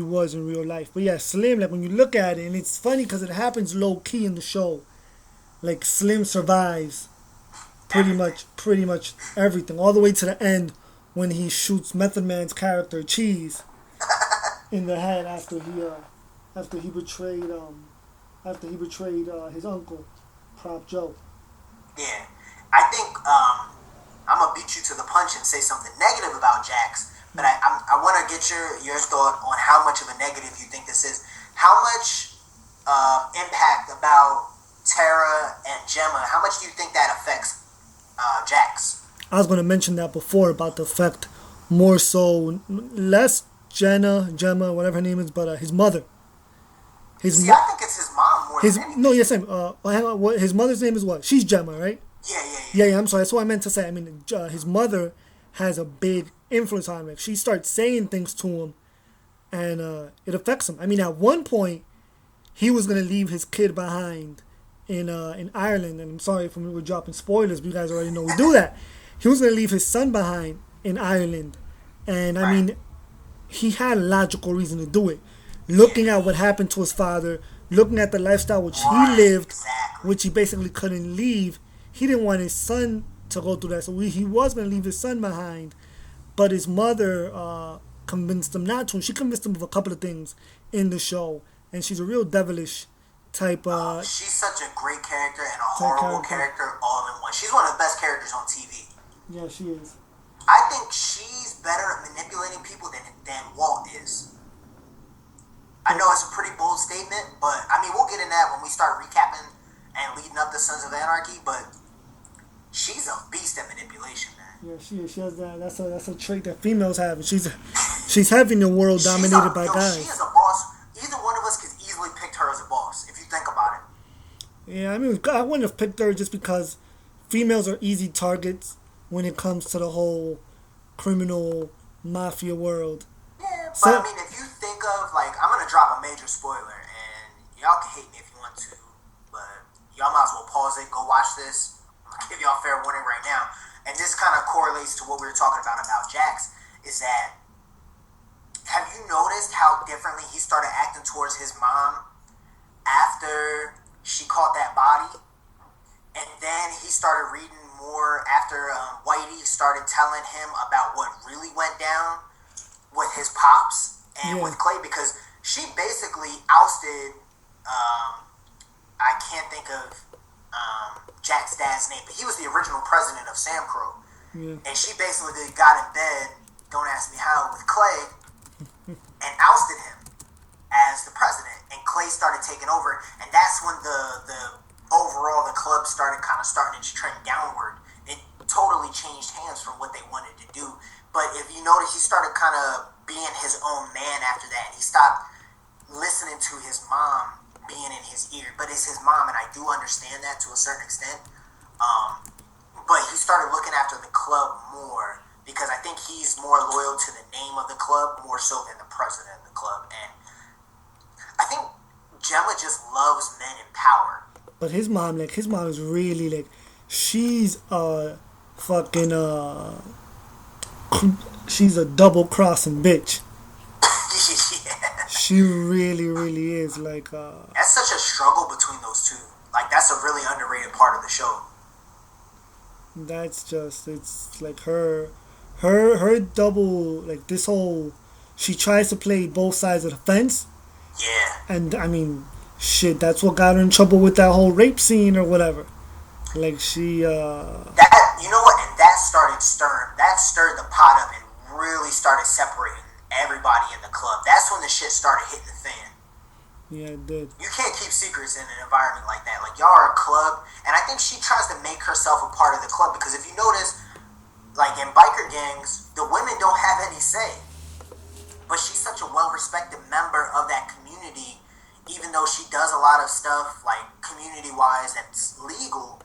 was in real life. But yeah, Slim, like, when you look at it, and it's funny because it happens low-key in the show. Like, Slim survives pretty much everything, all the way to the end when he shoots Method Man's character, Cheese, in the head after he betrayed his uncle, Prop Joe. Yeah, I think I'm gonna beat you to the punch and say something negative about Jax, but I want to get your thought on how much of a negative you think this is. How much impact about Tara and Gemma? How much do you think that affects Jax? I was going to mention that before about the effect, more so less Gemma, whatever her name is, but his mother. I think it's his mom more than anything. No, yes, hang on. His mother's name is what? She's Gemma, right? Yeah. I'm sorry. That's what I meant to say. I mean, his mother has a big influence on him. She starts saying things to him, and it affects him. I mean, at one point, he was going to leave his kid behind in Ireland, and I'm sorry if we're dropping spoilers, but you guys already know we do that. He was going to leave his son behind in Ireland, and I mean, he had a logical reason to do it. Looking at what happened to his father, looking at the lifestyle which he lived, which he basically couldn't leave, he didn't want his son to go through that, so he was going to leave his son behind, but his mother convinced him not to, and she convinced him of a couple of things in the show, and she's a real devilish type. She's such a great character and a horrible character all in one. She's one of the best characters on TV. Yeah, she is. I think she's better at manipulating people than Walt is. I know it's a pretty bold statement, but I mean, we'll get in that when we start recapping and leading up to Sons of Anarchy, but she's a beast at manipulation, man. Yeah, she is. She has that. That's a trait that females have. She's having the world dominated by guys. She is a boss. Either one of us could easily pick her as a boss, if you think about it. Yeah, I mean, I wouldn't have picked her just because females are easy targets when it comes to the whole criminal mafia world. Yeah, but I mean, if you think of, like, I'm going to drop a major spoiler, and y'all can hate me if you want to, but y'all might as well pause it, go watch this. I'm going to give y'all a fair warning right now. And this kind of correlates to what we were talking about Jax, is that, have you noticed how differently he started acting towards his mom after she caught that body? And then he started reading more after Whitey started telling him about what really went down with his pops and with Clay, because she basically ousted, I can't think of Jack's dad's name, but he was the original president of Sam Crow. Yeah. And she basically got in bed, don't ask me how, with Clay and ousted him as the president. And Clay started taking over, and that's when the overall the club starting to trend downward. It totally changed hands from what they wanted to do. But if you notice, he started kind of being his own man after that. He stopped listening to his mom being in his ear. But it's his mom, and I do understand that to a certain extent. But he started looking after the club more, because I think he's more loyal to the name of the club more so than the president of the club. And I think Gemma just loves men in power. But his mom is really, like, she's a fucking, she's a double-crossing bitch. Yeah. She really, really is, like, That's such a struggle between those two. Like, that's a really underrated part of the show. That's just, it's, like, her double, like, this whole, she tries to play both sides of the fence. Yeah. And, I mean, shit, that's what got her in trouble with that whole rape scene or whatever. Like, she, That, you know what, and that stirred the pot up and really started separating everybody in the club. That's when the shit started hitting the fan. Yeah, it did. You can't keep secrets in an environment like that. Like, y'all are a club, and I think she tries to make herself a part of the club, because if you notice, like, in biker gangs, the women don't have any say. But she's such a well-respected member of that community, even though she does a lot of stuff, like, community-wise that's legal.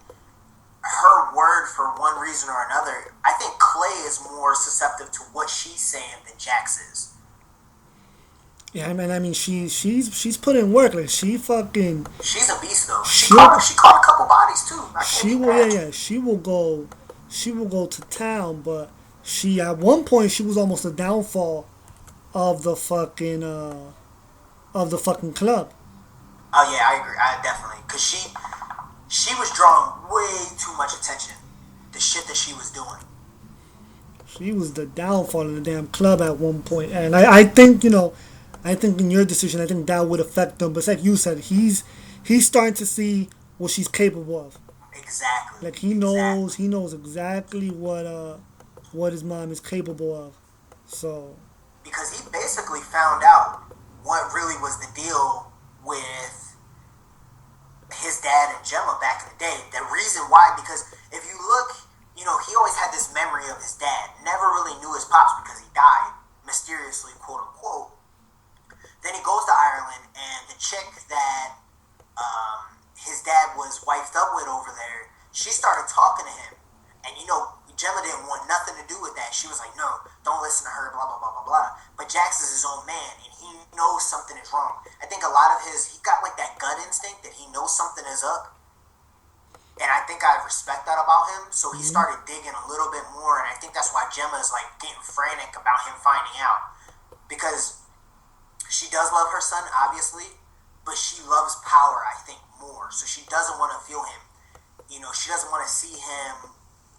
Her word, for one reason or another, I think Clay is more susceptible to what she's saying than Jax is. Yeah, I mean, she's put in work. Like, she fucking. She's a beast, though. She caught a couple bodies too. She will go to town. But she, at one point, she was almost a downfall of the fucking club. Oh yeah, I agree. I definitely, because she was drawing way too much attention. The shit that she was doing. She was the downfall of the damn club at one point, and I think, you know. I think in your decision, I think that would affect them. But it's like you said, he's starting to see what she's capable of. Exactly. Like, he knows exactly what his mom is capable of. So. Because he basically found out what really was the deal with his dad and Gemma back in the day. The reason why, because if you look, you know, he always had this memory of his dad. Never really knew his pops because he died mysteriously, quote unquote. Then he goes to Ireland, and the chick that his dad was wifed up with over there, she started talking to him. And, you know, Gemma didn't want nothing to do with that. She was like, no, don't listen to her, blah, blah, blah, blah, blah. But Jax is his own man, and he knows something is wrong. I think a lot of he got like that gut instinct that he knows something is up. And I think I respect that about him. So he started digging a little bit more, and I think that's why Gemma is like getting frantic about him finding out. Because she does love her son, obviously, but she loves power, I think, more. So she doesn't want to feel him. You know, she doesn't want to see him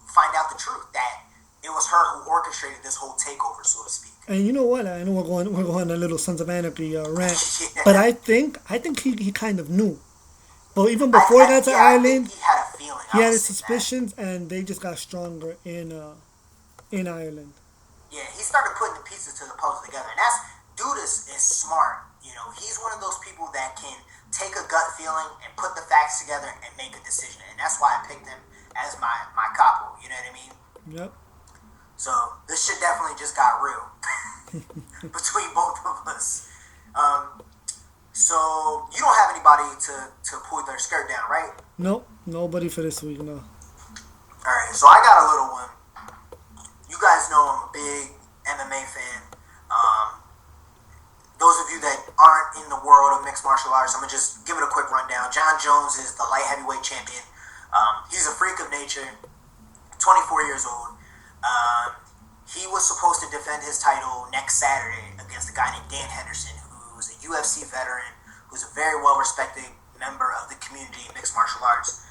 find out the truth, that it was her who orchestrated this whole takeover, so to speak. And you know what? I know we're going on a little Sons of Anarchy rant, yeah. But I think he kind of knew. But even before he got to Ireland, he had a feeling. He had his suspicions, and they just got stronger in Ireland. Yeah, he started putting the pieces to the puzzle together, and that's. Dude is smart. You know, he's one of those people that can take a gut feeling and put the facts together and make a decision. And that's why I picked him as my Capo. You know what I mean? Yep. So this shit definitely just got real between both of us. So you don't have anybody to pull their skirt down, right? Nope. Nobody for this week, no. Alright, so I got a little one. You guys know I'm a big MMA fan. Those of you that aren't in the world of mixed martial arts, I'm going to just give it a quick rundown. John Jones is the light heavyweight champion. He's a freak of nature, 24 years old. He was supposed to defend his title next Saturday against a guy named Dan Henderson, who's a UFC veteran, who's a very well-respected member of the community in mixed martial arts.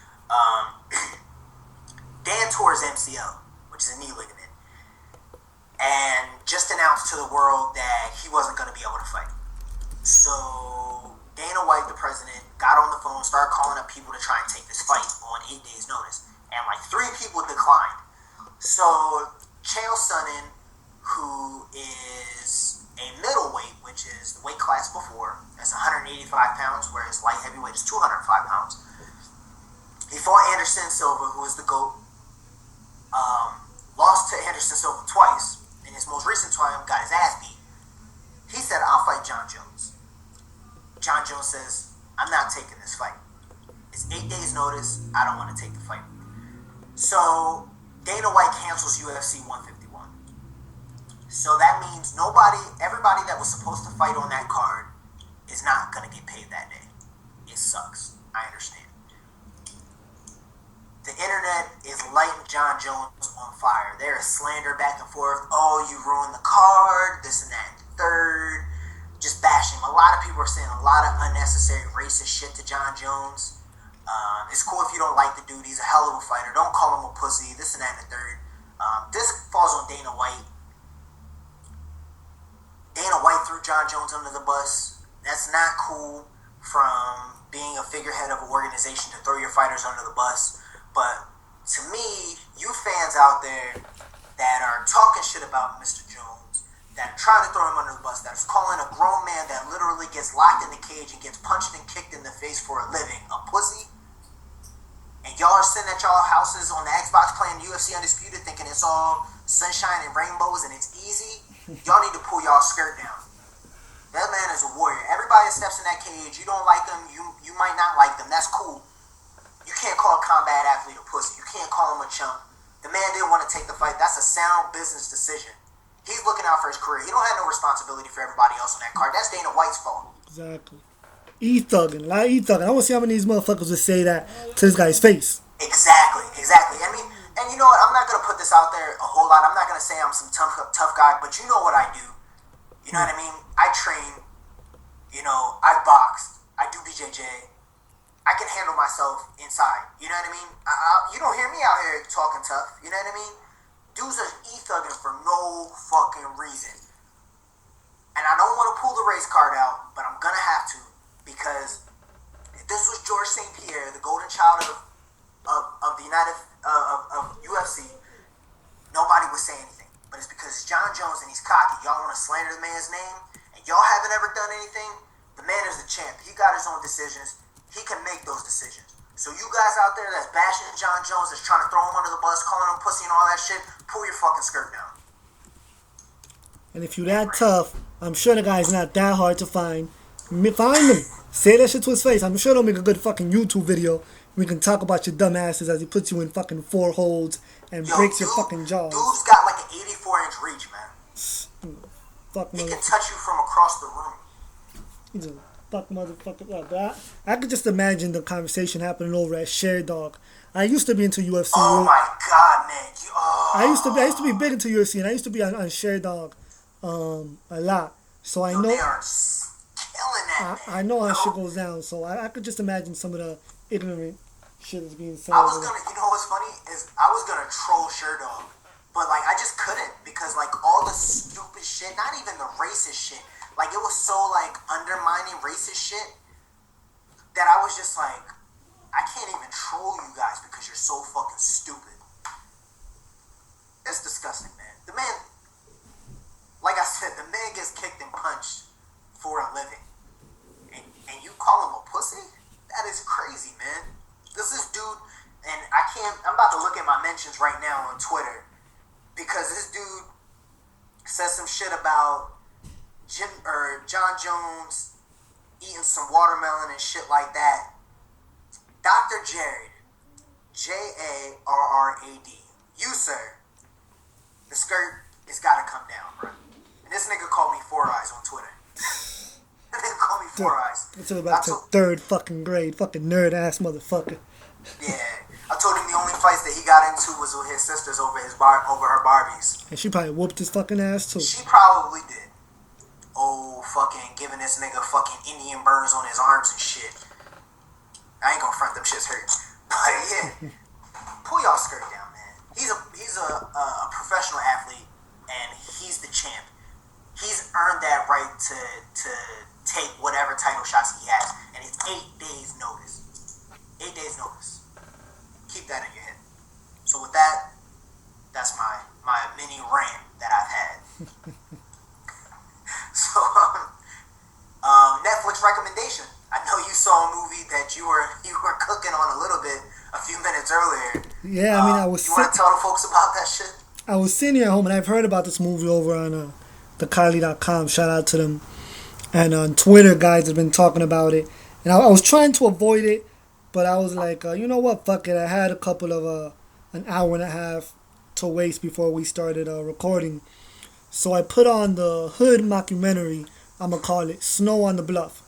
Dan tore his MCL, which is a knee ligament, and just announced to the world that he wasn't going to be able to fight. So Dana White, the president, got on the phone, started calling up people to try and take this fight on 8 days' notice, and like 3 people declined. So Chael Sonnen, who is a middleweight, which is the weight class before, that's 185 pounds, whereas light heavyweight is 205 pounds. He fought Anderson Silva, who is the GOAT. Lost to Anderson Silva twice. In his most recent time, got his ass beat. He said, I'll fight John Jones. John Jones says, I'm not taking this fight. It's 8 days notice. I don't want to take the fight. So Dana White cancels UFC 151. So that means everybody that was supposed to fight on that card is not going to get paid that day. It sucks. I understand. The internet is lighting John Jones on fire. There is slander back and forth. Oh, you ruined the card, this and that and the third. Just bashing him. A lot of people are saying a lot of unnecessary racist shit to John Jones. It's cool if you don't like the dude. He's a hell of a fighter. Don't call him a pussy, this and that and the third. This falls on Dana White. Dana White threw John Jones under the bus. That's not cool from being a figurehead of an organization to throw your fighters under the bus. But to me, you fans out there that are talking shit about Mr. Jones, that are trying to throw him under the bus, that is calling a grown man that literally gets locked in the cage and gets punched and kicked in the face for a living a pussy, and y'all are sitting at y'all houses on the Xbox playing UFC Undisputed thinking it's all sunshine and rainbows and it's easy, y'all need to pull y'all skirt down. That man is a warrior. Everybody that steps in that cage, you don't like them, you might not like them, that's cool. You can't call a combat athlete a pussy. You can't call him a chump. The man didn't want to take the fight. That's a sound business decision. He's looking out for his career. He don't have no responsibility for everybody else on that card. That's Dana White's fault. Exactly. E-thugging. A lot of E-thugging. I want to see how many of these motherfuckers would say that to this guy's face. Exactly. I mean, and you know what? I'm not going to put this out there a whole lot. I'm not going to say I'm some tough guy, but you know what I do. You know what I mean? I train. You know, I've boxed. I do BJJ. I can handle myself inside. You know what I mean? You don't hear me out here talking tough. You know what I mean? Dudes are e-thugging for no fucking reason. And I don't want to pull the race card out, but I'm going to have to. Because if this was George St. Pierre, the golden child of the of UFC, nobody would say anything. But it's because it's John Jones and he's cocky. Y'all want to slander the man's name, and y'all haven't ever done anything. The man is the champ. He got his own decisions. He can make those decisions. So you guys out there that's bashing John Jones, that's trying to throw him under the bus, calling him pussy and all that shit, pull your fucking skirt down. And if you that tough, I'm sure the guy's not that hard to find. Find him. Say that shit to his face. I'm sure they'll make a good fucking YouTube video. We can talk about your dumb asses as he puts you in fucking 4 holds and breaks your fucking jaws. Dude's got like an 84-inch reach, man. Fuck he can touch you from across the room. He's a fuck motherfucker. Like, I could just imagine the conversation happening over at Share Dog. I used to be into UFC. Oh my god, man! I used to be big into UFC, and I used to be on Share Dog a lot. So I know they are killing that. I know how shit goes down. So I could just imagine some of the ignorant shit that's being said. You know what's funny is I was gonna troll Share Dog, but like I just couldn't because like all the stupid shit, not even the racist shit. Like, it was so, like, undermining racist shit that I was just like, I can't even troll you guys because you're so fucking stupid. It's disgusting, man. The man, like I said, the man gets kicked and punched for a living. And you call him a pussy? That is crazy, man. This dude, and I'm about to look at my mentions right now on Twitter because this dude says some shit about John Jones eating some watermelon and shit like that. Dr. Jared, Jarrad, you sir, the skirt has got to come down, bro. And this nigga called me Four Eyes on Twitter. That nigga called me Four Eyes. It's about to 3rd fucking grade, fucking nerd ass motherfucker. Yeah, I told him the only fights that he got into was with his sisters over her Barbies. And she probably whooped his fucking ass too. She probably did. Oh fucking giving this nigga fucking Indian burns on his arms and shit. I ain't gonna front, them shits hurt. But yeah, pull y'all skirt down, man. He's a professional athlete, and he's the champ. He's earned that right to take whatever title shots he has, and it's 8 days notice. 8 days notice. Keep that in your head. So with that, that's my mini rant that I've had. So Netflix recommendation. I know you saw a movie that you were cooking on a little bit a few minutes earlier. Yeah, I mean, I was. You want to tell the folks about that shit? I was sitting here at home, and I've heard about this movie over on thekylie.com. Shout out to them. And on Twitter, guys have been talking about it. And I was trying to avoid it, but I was like, you know what? Fuck it. I had a couple of an hour and a half to waste before we started recording. So I put on the hood mockumentary. I'm gonna call it Snow on the Bluff.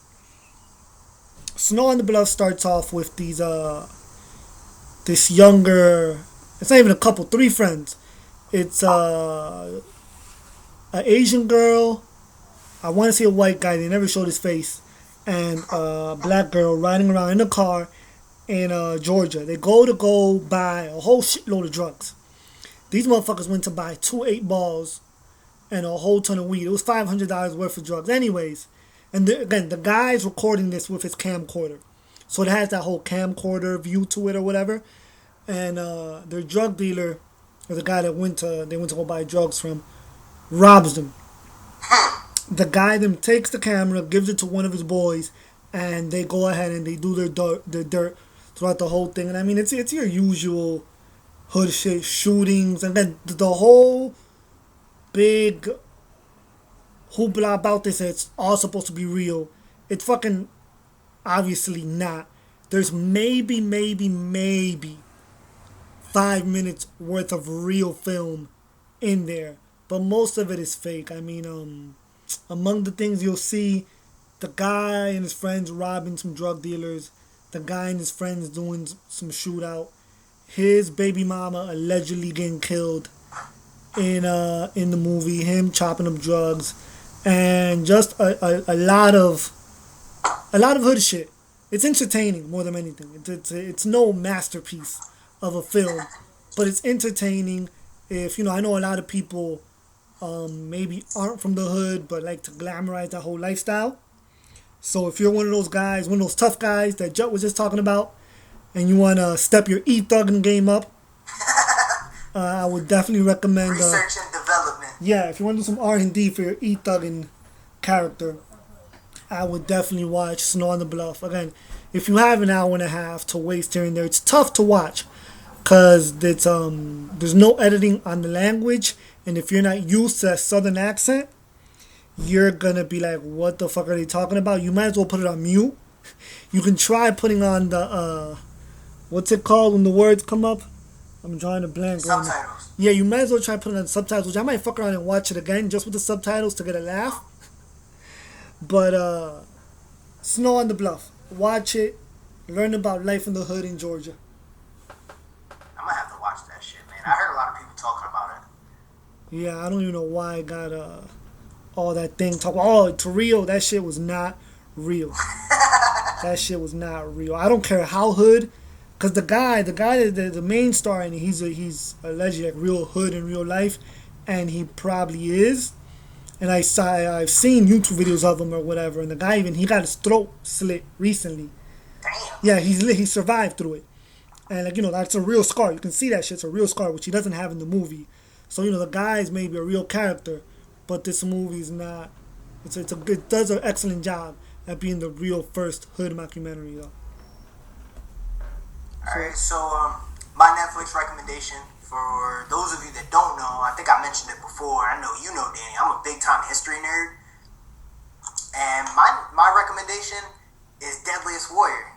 Snow on the Bluff starts off with this younger, it's not even a couple, 3 friends. It's an Asian girl, I want to say a white guy, they never showed his face, and a black girl riding around in a car in Georgia. They go buy a whole shitload of drugs. These motherfuckers went to buy 2 8-balls and a whole ton of weed. It was $500 worth of drugs. Anyways, and again, the guy's recording this with his camcorder. So it has that whole camcorder view to it or whatever. And their drug dealer, or the guy that they went to go buy drugs from, robs them. The guy then takes the camera, gives it to one of his boys, and they go ahead and they do their dirt throughout the whole thing. And I mean, it's your usual hood shit, shootings, and then the whole big hoopla about this. It's all supposed to be real. It's fucking obviously not. There's maybe 5 minutes worth of real film in there, but most of it is fake. I mean, among the things you'll see, the guy and his friends robbing some drug dealers, the guy and his friends doing some shootout, his baby mama allegedly getting killed in the movie, him chopping up drugs, and just a lot of hood shit. It's entertaining more than anything. It's no masterpiece of a film, but it's entertaining. If I know a lot of people maybe aren't from the hood but like to glamorize that whole lifestyle. So if you're one of those guys, one of those tough guys that Jut was just talking about, and you want to step your e-thugging game up, I would definitely recommend research and development. Yeah, if you want to do some R&D for your e-thugging character, I would definitely watch Snow on the Bluff. Again, if you have an hour and a half to waste here and there, it's tough to watch because there's no editing on the language, and if you're not used to a southern accent, you're gonna be like, what the fuck are they talking about? You might as well put it on mute. You can try putting on the what's it called when the words come up? I'm trying to blank. Subtitles. Yeah, you might as well try putting on subtitles, which I might fuck around and watch it again just with the subtitles to get a laugh. But Snow on the Bluff. Watch it. Learn about life in the hood in Georgia. I'm gonna have to watch that shit, man. I heard a lot of people talking about it. Yeah, I don't even know why I got all that thing talking. Oh, it's real. That shit was not real. That shit was not real. I don't care how hood, cause the guy, the main star, and he's allegedly like real hood in real life, and he probably is. And I've seen YouTube videos of him or whatever, and the guy he got his throat slit recently. Damn. Yeah, he survived through it, and that's a real scar. You can see that shit's a real scar, which he doesn't have in the movie. So the guy's maybe a real character, but this movie's not. It does an excellent job at being the real first hood mockumentary, though. Alright, so my Netflix recommendation, for those of you that don't know, I think I mentioned it before. I know you know, Danny. I'm a big time history nerd, and my recommendation is Deadliest Warrior.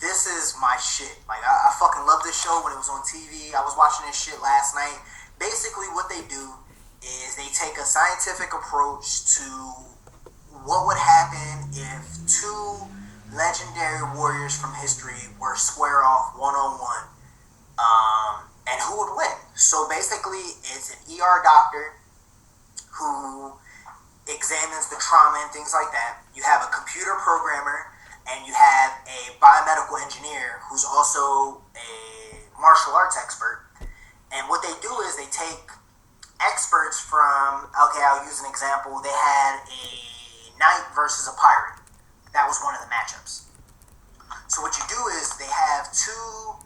This is my shit. Like I fucking love this show when it was on TV. I was watching this shit last night. Basically, what they do is they take a scientific approach to what would happen if 2 legendary warriors from history were square off one-on-one, and who would win. So basically, it's an ER doctor who examines the trauma and things like that. You have a computer programmer, and you have a biomedical engineer who's also a martial arts expert. And what they do is they take experts from, okay, I'll use an example. They had a knight versus a pirate. That was one of the matchups. So what you do is they have two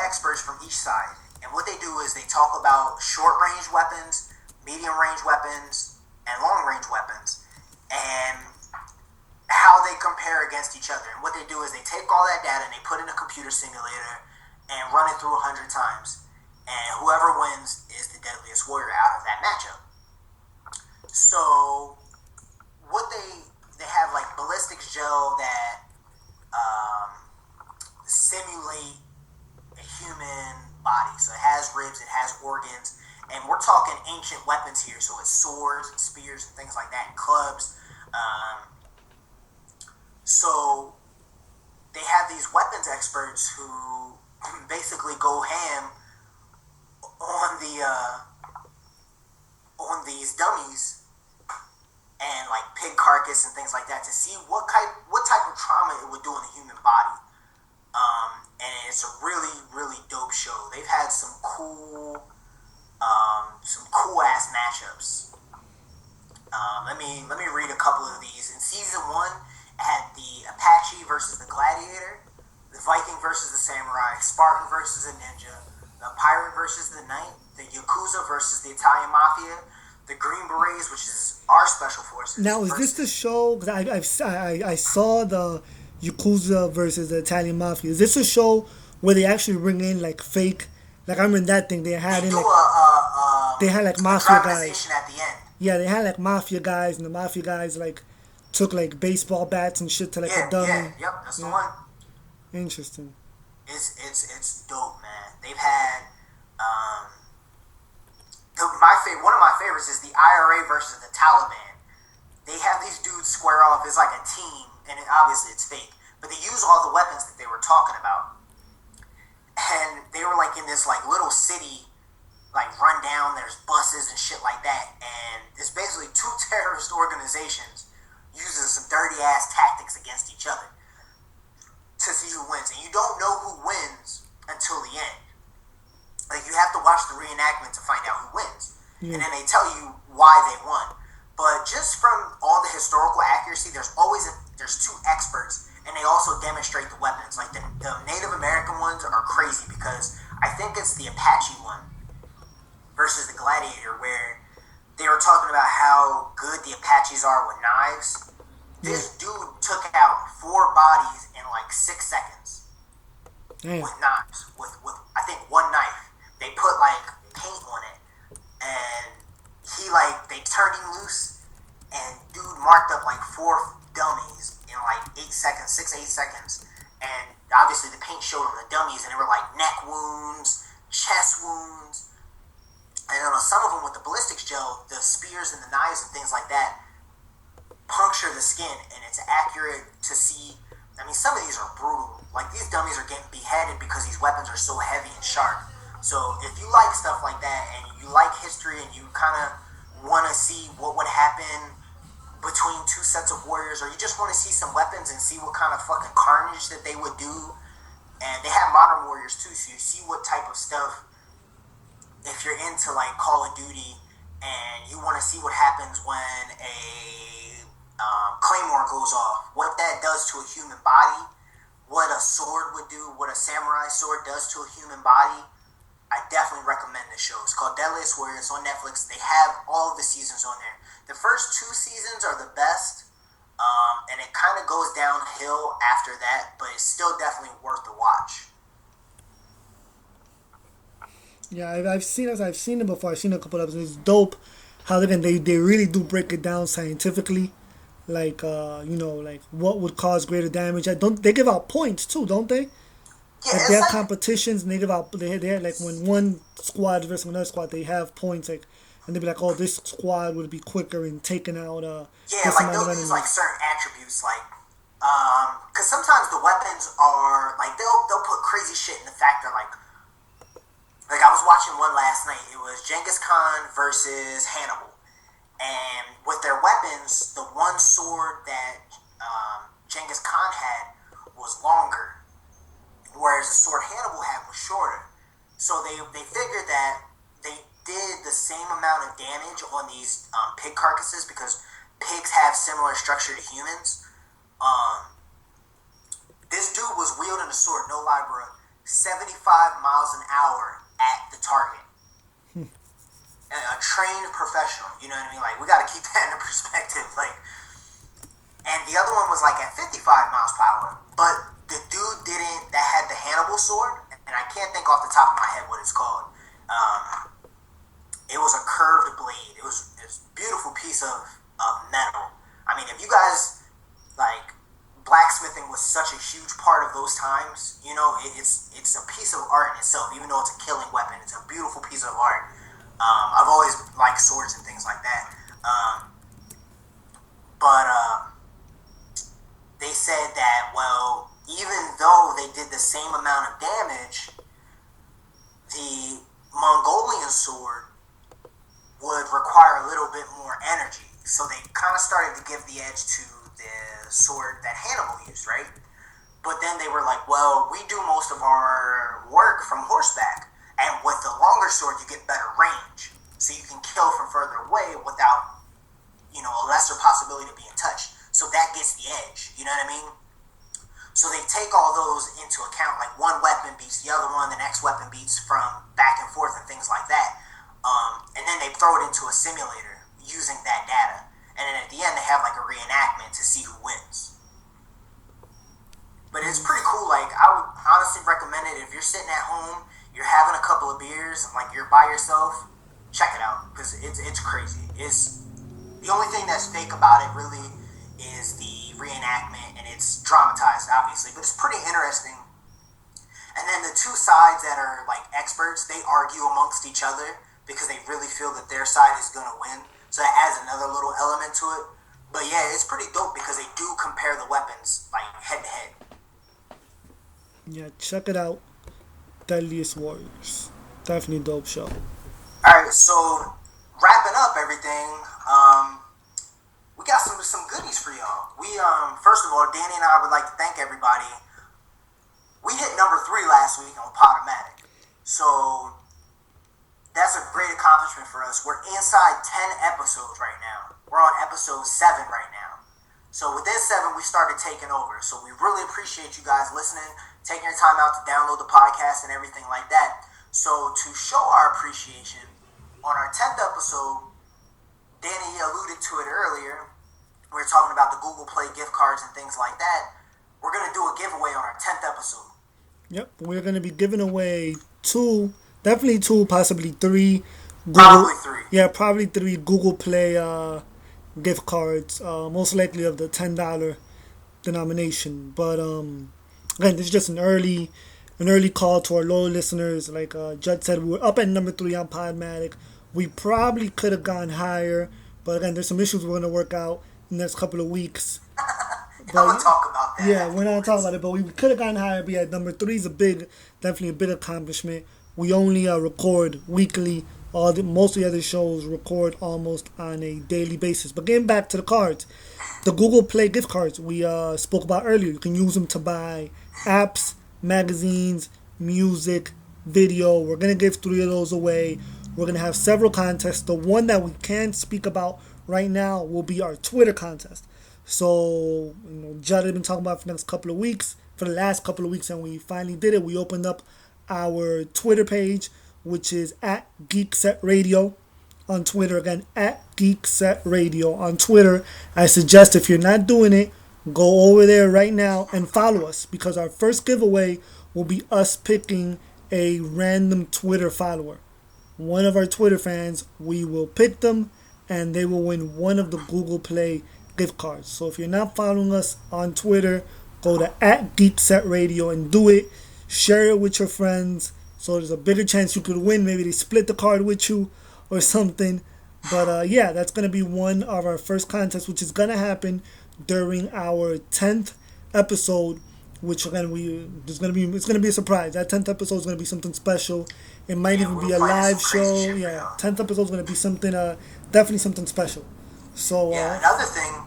experts from each side. And what they do is they talk about short-range weapons, medium-range weapons, and long-range weapons, and how they compare against each other. And what they do is they take all that data and they put in a computer simulator and run it through 100 times. And whoever wins is the deadliest warrior out of that matchup. So what they have like ballistics gel that simulate a human body. So it has ribs, it has organs, and we're talking ancient weapons here. So it's swords, and spears, and things like that, and clubs. So they have these weapons experts who basically go ham on these dummies and like pig carcass and things like that to see what type of trauma it would do in the human body. And it's a really, really dope show. They've had some cool ass matchups. Let me read a couple of these. In season 1, it had the Apache versus the Gladiator, the Viking versus the Samurai, Spartan versus the Ninja, the Pirate versus the Knight, the Yakuza versus the Italian Mafia, the Green Berets, which is our special forces. Now, is this the show? Because I saw the Yakuza versus the Italian Mafia. Is this a show where they actually bring in like fake? Like I remember that thing they had in like they had like mafia guys at the end. Yeah, they had like mafia guys, and the mafia guys like took like baseball bats and shit to like a dummy. Yep, that's the one. Interesting. It's dope, man. They've had one of my favorites is the IRA versus the Taliban. They have these dudes square off as like a team, and obviously it's fake, but they use all the weapons that they were talking about. And they were like in this like little city, like run down, there's buses and shit like that, and it's basically two terrorist organizations using some dirty ass tactics against each other to see who wins. And you don't know who wins until the end. Like you have to watch the reenactment to find out who wins. And then they tell you why they won. But just from all the historical accuracy, there's two experts, and they also demonstrate the weapons. Like the Native American ones are crazy because I think it's the Apache one versus the Gladiator, where they were talking about how good the Apaches are with knives. This dude took out 4 bodies in like 6 seconds with knives. With I think one knife. They put like paint on it, and they turned him loose, and dude marked up like 4 dummies in like 8 seconds, 6-8 seconds, and obviously the paint showed on the dummies, and they were like neck wounds, chest wounds, and on some of them with the ballistics gel, the spears and the knives and things like that puncture the skin, and it's accurate to see. I mean, some of these are brutal. Like these dummies are getting beheaded because these weapons are so heavy and sharp. So if you like stuff like that, and you like history, and you kind of want to see what would happen between two sets of warriors, or you just want to see some weapons and see what kind of fucking carnage that they would do, and they have modern warriors too, so you see what type of stuff, if you're into like Call of Duty, and you want to see what happens when a claymore goes off, what that does to a human body, what a sword would do, what a samurai sword does to a human body, I definitely recommend this show. It's called Deadliest Warrior. It's on Netflix. They have all of the seasons on there. The first 2 seasons are the best, and it kind of goes downhill after that, but it's still definitely worth the watch. Yeah, I've seen it before. I've seen a couple of episodes. It's dope how they really do break it down scientifically, like like what would cause greater damage. They give out points too, don't they? Yeah, like they have competitions, and they give out. They like when one squad versus another squad, they have points like, and they be like, oh, this squad would be quicker in taking out this amount of enemies. Like certain attributes, like because sometimes the weapons are like they'll put crazy shit in the factor. Like I was watching one last night. It was Genghis Khan versus Hannibal, And with their weapons, the one sword that Genghis Khan had was longer, whereas the sword Hannibal had was shorter. So they figured that they did the same amount of damage on these pig carcasses because pigs have similar structure to humans. This dude was wielding a sword, no lie, bro, 75 miles an hour at the target. A trained professional, you know what I mean? Like, we got to keep that into perspective. Like, and the other one was like at 55 miles per hour. But the dude that had the Hannibal sword, and I can't think off the top of my head what it's called. It was a curved blade. It was a beautiful piece of metal. I mean, if you guys, like, blacksmithing was such a huge part of those times, you know, it's a piece of art in itself, even though it's a killing weapon. It's a beautiful piece of art. I've always liked swords and things like that. But they said that, well, even though they did the same amount of damage, the Mongolian sword would require a little bit more energy. So they kind of started to give the edge to the sword that Hannibal used, right? But then they were like, well, we do most of our work from horseback. And with the longer sword, you get better range. So you can kill from further away without, you know, a lesser possibility of being touched. So that gets the edge. You know what I mean? So they take all those into account. Like, one weapon beats the other one. The next weapon beats from back and forth and things like that. And then they throw it into a simulator using that data. And then at the end, they have like a reenactment to see who wins. But it's pretty cool. Like, I would honestly recommend it if you're sitting at home, you're having a couple of beers, like you're by yourself, check it out, because it's crazy. It's the only thing that's fake about it really is the reenactment, and it's dramatized, obviously, but it's pretty interesting. And then the two sides that are like experts, they argue amongst each other because they really feel that their side is gonna win. So that adds another little element to it. But yeah, it's pretty dope because they do compare the weapons like head to head. Yeah, check it out. Deadliest Warriors. Definitely dope show. Alright, so wrapping up everything, we got some goodies for y'all. We first of all, Danny and I would like to thank everybody. We hit number 3 last week on Podomatic. So that's a great accomplishment for us. We're inside 10 episodes right now. We're on episode 7 right now. So within 7, we started taking over. So we really appreciate you guys listening, taking your time out to download the podcast and everything like that. So to show our appreciation, on our 10th episode, Danny alluded to it earlier. We were talking about the Google Play gift cards and things like that. We're going to do a giveaway on our 10th episode. Yep, we're going to be giving away 2, definitely 2, possibly 3. Probably 3. Yeah, probably 3 Google Play gift cards, most likely of the $10 denomination. But again, this is just an early call to our loyal listeners. Like Judd said, we were up at number 3 on Podmatic. We probably could have gone higher, but again, there's some issues we're going to work out in the next couple of weeks. I'm going to talk about that. Yeah, we're not talking about it, but we could have gone higher. But yeah, number 3 is definitely a big accomplishment. We only record weekly. Most of the other shows record almost on a daily basis. But getting back to the cards, the Google Play gift cards we spoke about earlier. You can use them to buy apps, magazines, music, video. We're going to give 3 of those away. We're going to have several contests. The one that we can speak about right now will be our Twitter contest. So, Judd had been talking about for the last couple of weeks, and we finally did it. We opened up our Twitter page, which is at GeekSet Radio on Twitter. Again, at GeekSet Radio on Twitter. I suggest if you're not doing it, go over there right now and follow us, because our first giveaway will be us picking a random Twitter follower. One of our Twitter fans, we will pick them, and they will win one of the Google Play gift cards. So if you're not following us on Twitter, go to at GeekSet Radio and do it. Share it with your friends, so there's a bigger chance you could win. Maybe they split the card with you or something. But yeah, that's going to be one of our first contests, which is going to happen during our 10th episode, which it's going to be a surprise. That 10th episode is going to be something special. It might even be a live show. Yeah, 10th episode is going to be something definitely something special. So Yeah, another thing,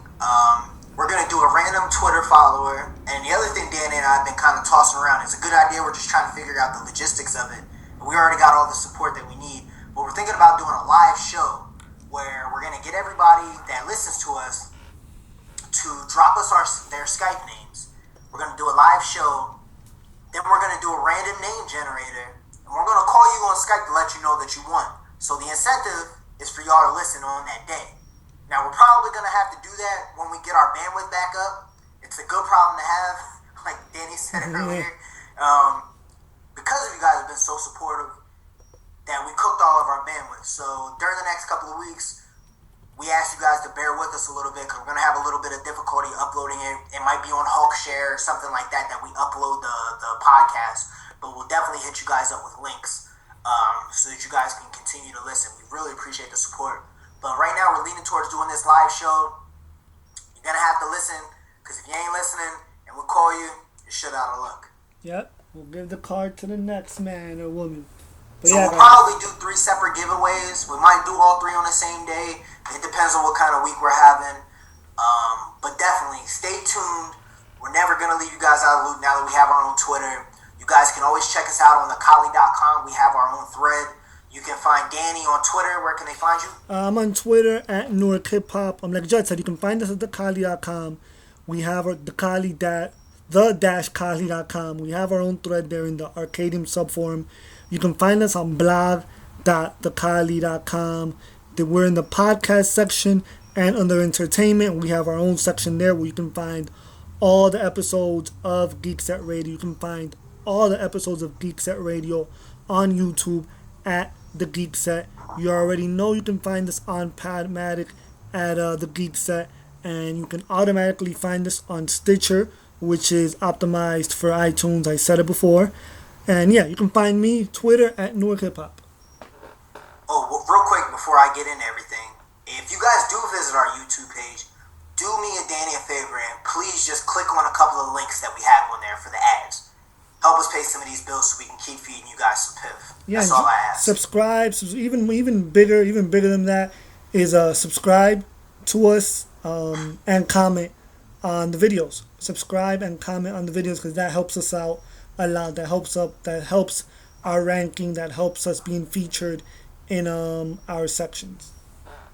we're going to do a random Twitter follower. And the other thing Danny and I have been kind of tossing around is a good idea. We're just trying to figure out the logistics of it. And we already got all the support that we need. But we're thinking about doing a live show where we're going to get everybody that listens to us to drop us their Skype names. We're going to do a live show. Then we're going to do a random name generator. And we're going to call you on Skype to let you know that you won. So the incentive is for y'all to listen on that day. Now, we're probably going to have to do that when we get our bandwidth back up. It's a good problem to have, like Danny said earlier. Because of you guys have been so supportive that we cooked all of our bandwidth. So during the next couple of weeks, we asked you guys to bear with us a little bit because we're going to have a little bit of difficulty uploading it. It might be on Hulk Share or something like that we upload the podcast. But we'll definitely hit you guys up with links so that you guys can continue to listen. We really appreciate the support. But right now, we're leaning towards doing this live show. You're going to have to listen, because if you ain't listening and we call you, you're shit out of luck. Yep, we'll give the card to the next man or woman. But so we'll probably do 3 separate giveaways. We might do all 3 on the same day. It depends on what kind of week we're having. But definitely, stay tuned. We're never going to leave you guys out of the loop now that we have our own Twitter. You guys can always check us out on thekali.com. We have our own thread. You can find Danny on Twitter. Where can they find you? I'm on Twitter at NorkHipHop. Like Judd said, you can find us at thekali.com. We have our the-kali.com. We have our own thread there in the Arcadium subforum. You can find us on blog.thekali.com. We're in the podcast section, and under entertainment, we have our own section there where you can find all the episodes of GeekSet Radio. You can find all the episodes of GeekSet Radio on YouTube at the GeekSet. You already know you can find us on Padmatic at the GeekSet, and you can automatically find us on Stitcher, which is optimized for iTunes. I said it before. And yeah, you can find me Twitter at NorkHipHop. Oh, well, real quick before I get into everything, if you guys do visit our YouTube page, do me and Danny a favor and please just click on a couple of links that we have on there for the ads. Help us pay some of these bills so we can keep feeding you guys some piff. Yeah, that's all I ask. Subscribe. Even bigger than that is subscribe to us and comment on the videos. Subscribe and comment on the videos because that helps us out a lot. That helps our ranking. That helps us being featured in our sections.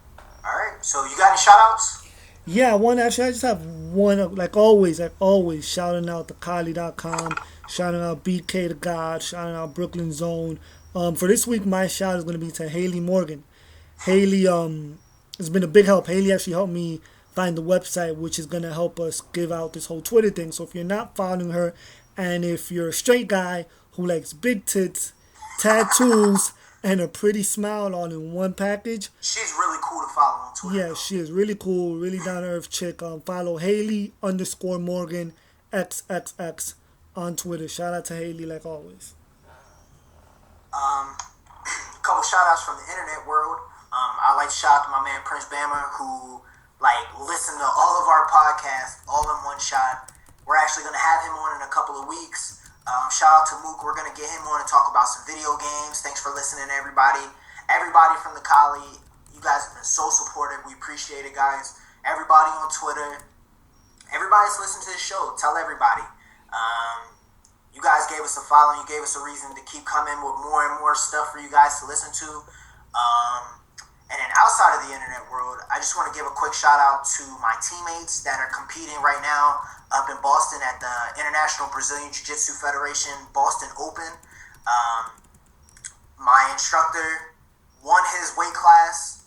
All right. So you got any shout outs? Yeah, I just have one, like always, shouting out thekali.com, shouting out BK the God, shouting out Brooklyn Zone. For this week, my shout is going to be to Haley Morgan. Haley has been a big help. Haley actually helped me find the website, which is going to help us give out this whole Twitter thing. So if you're not following her, and if you're a straight guy who likes big tits, tattoos, and a pretty smile all in one package. She's really cool to follow on Twitter. Yeah, she is really cool, really down-to-earth chick. Follow Haley_Morgan XXX on Twitter. Shout out to Haley like always. A couple shout-outs from the internet world. I like to shout out to my man Prince Bammer who listened to all of our podcasts all in one shot. We're actually going to have him on in a couple of weeks. Shout out to Mook. We're going to get him on and talk about some video games. Thanks for listening, everybody. Everybody from the Kali, you guys have been so supportive. We appreciate it, guys. Everybody on Twitter. Everybody's listening to this show. Tell everybody. You guys gave us a follow. You gave us a reason to keep coming with more and more stuff for you guys to listen to. And then outside of the internet world, I just want to give a quick shout out to my teammates that are competing right now up in Boston at the International Brazilian Jiu-Jitsu Federation Boston Open. My instructor won his weight class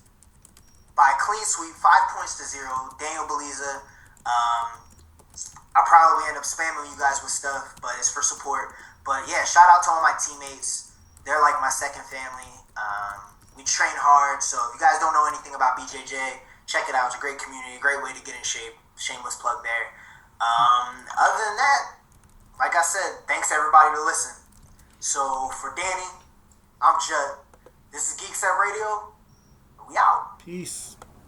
by a clean sweep, 5-0, Daniel Beliza. I'll probably end up spamming you guys with stuff, but it's for support. But yeah, shout out to all my teammates. They're like my second family. We train hard, so if you guys don't know anything about BJJ, check it out. It's a great community, a great way to get in shape. Shameless plug there. Other than that, like I said, thanks everybody to listen. So for Danny, I'm Judd. This is GeekSet Radio. We out. Peace.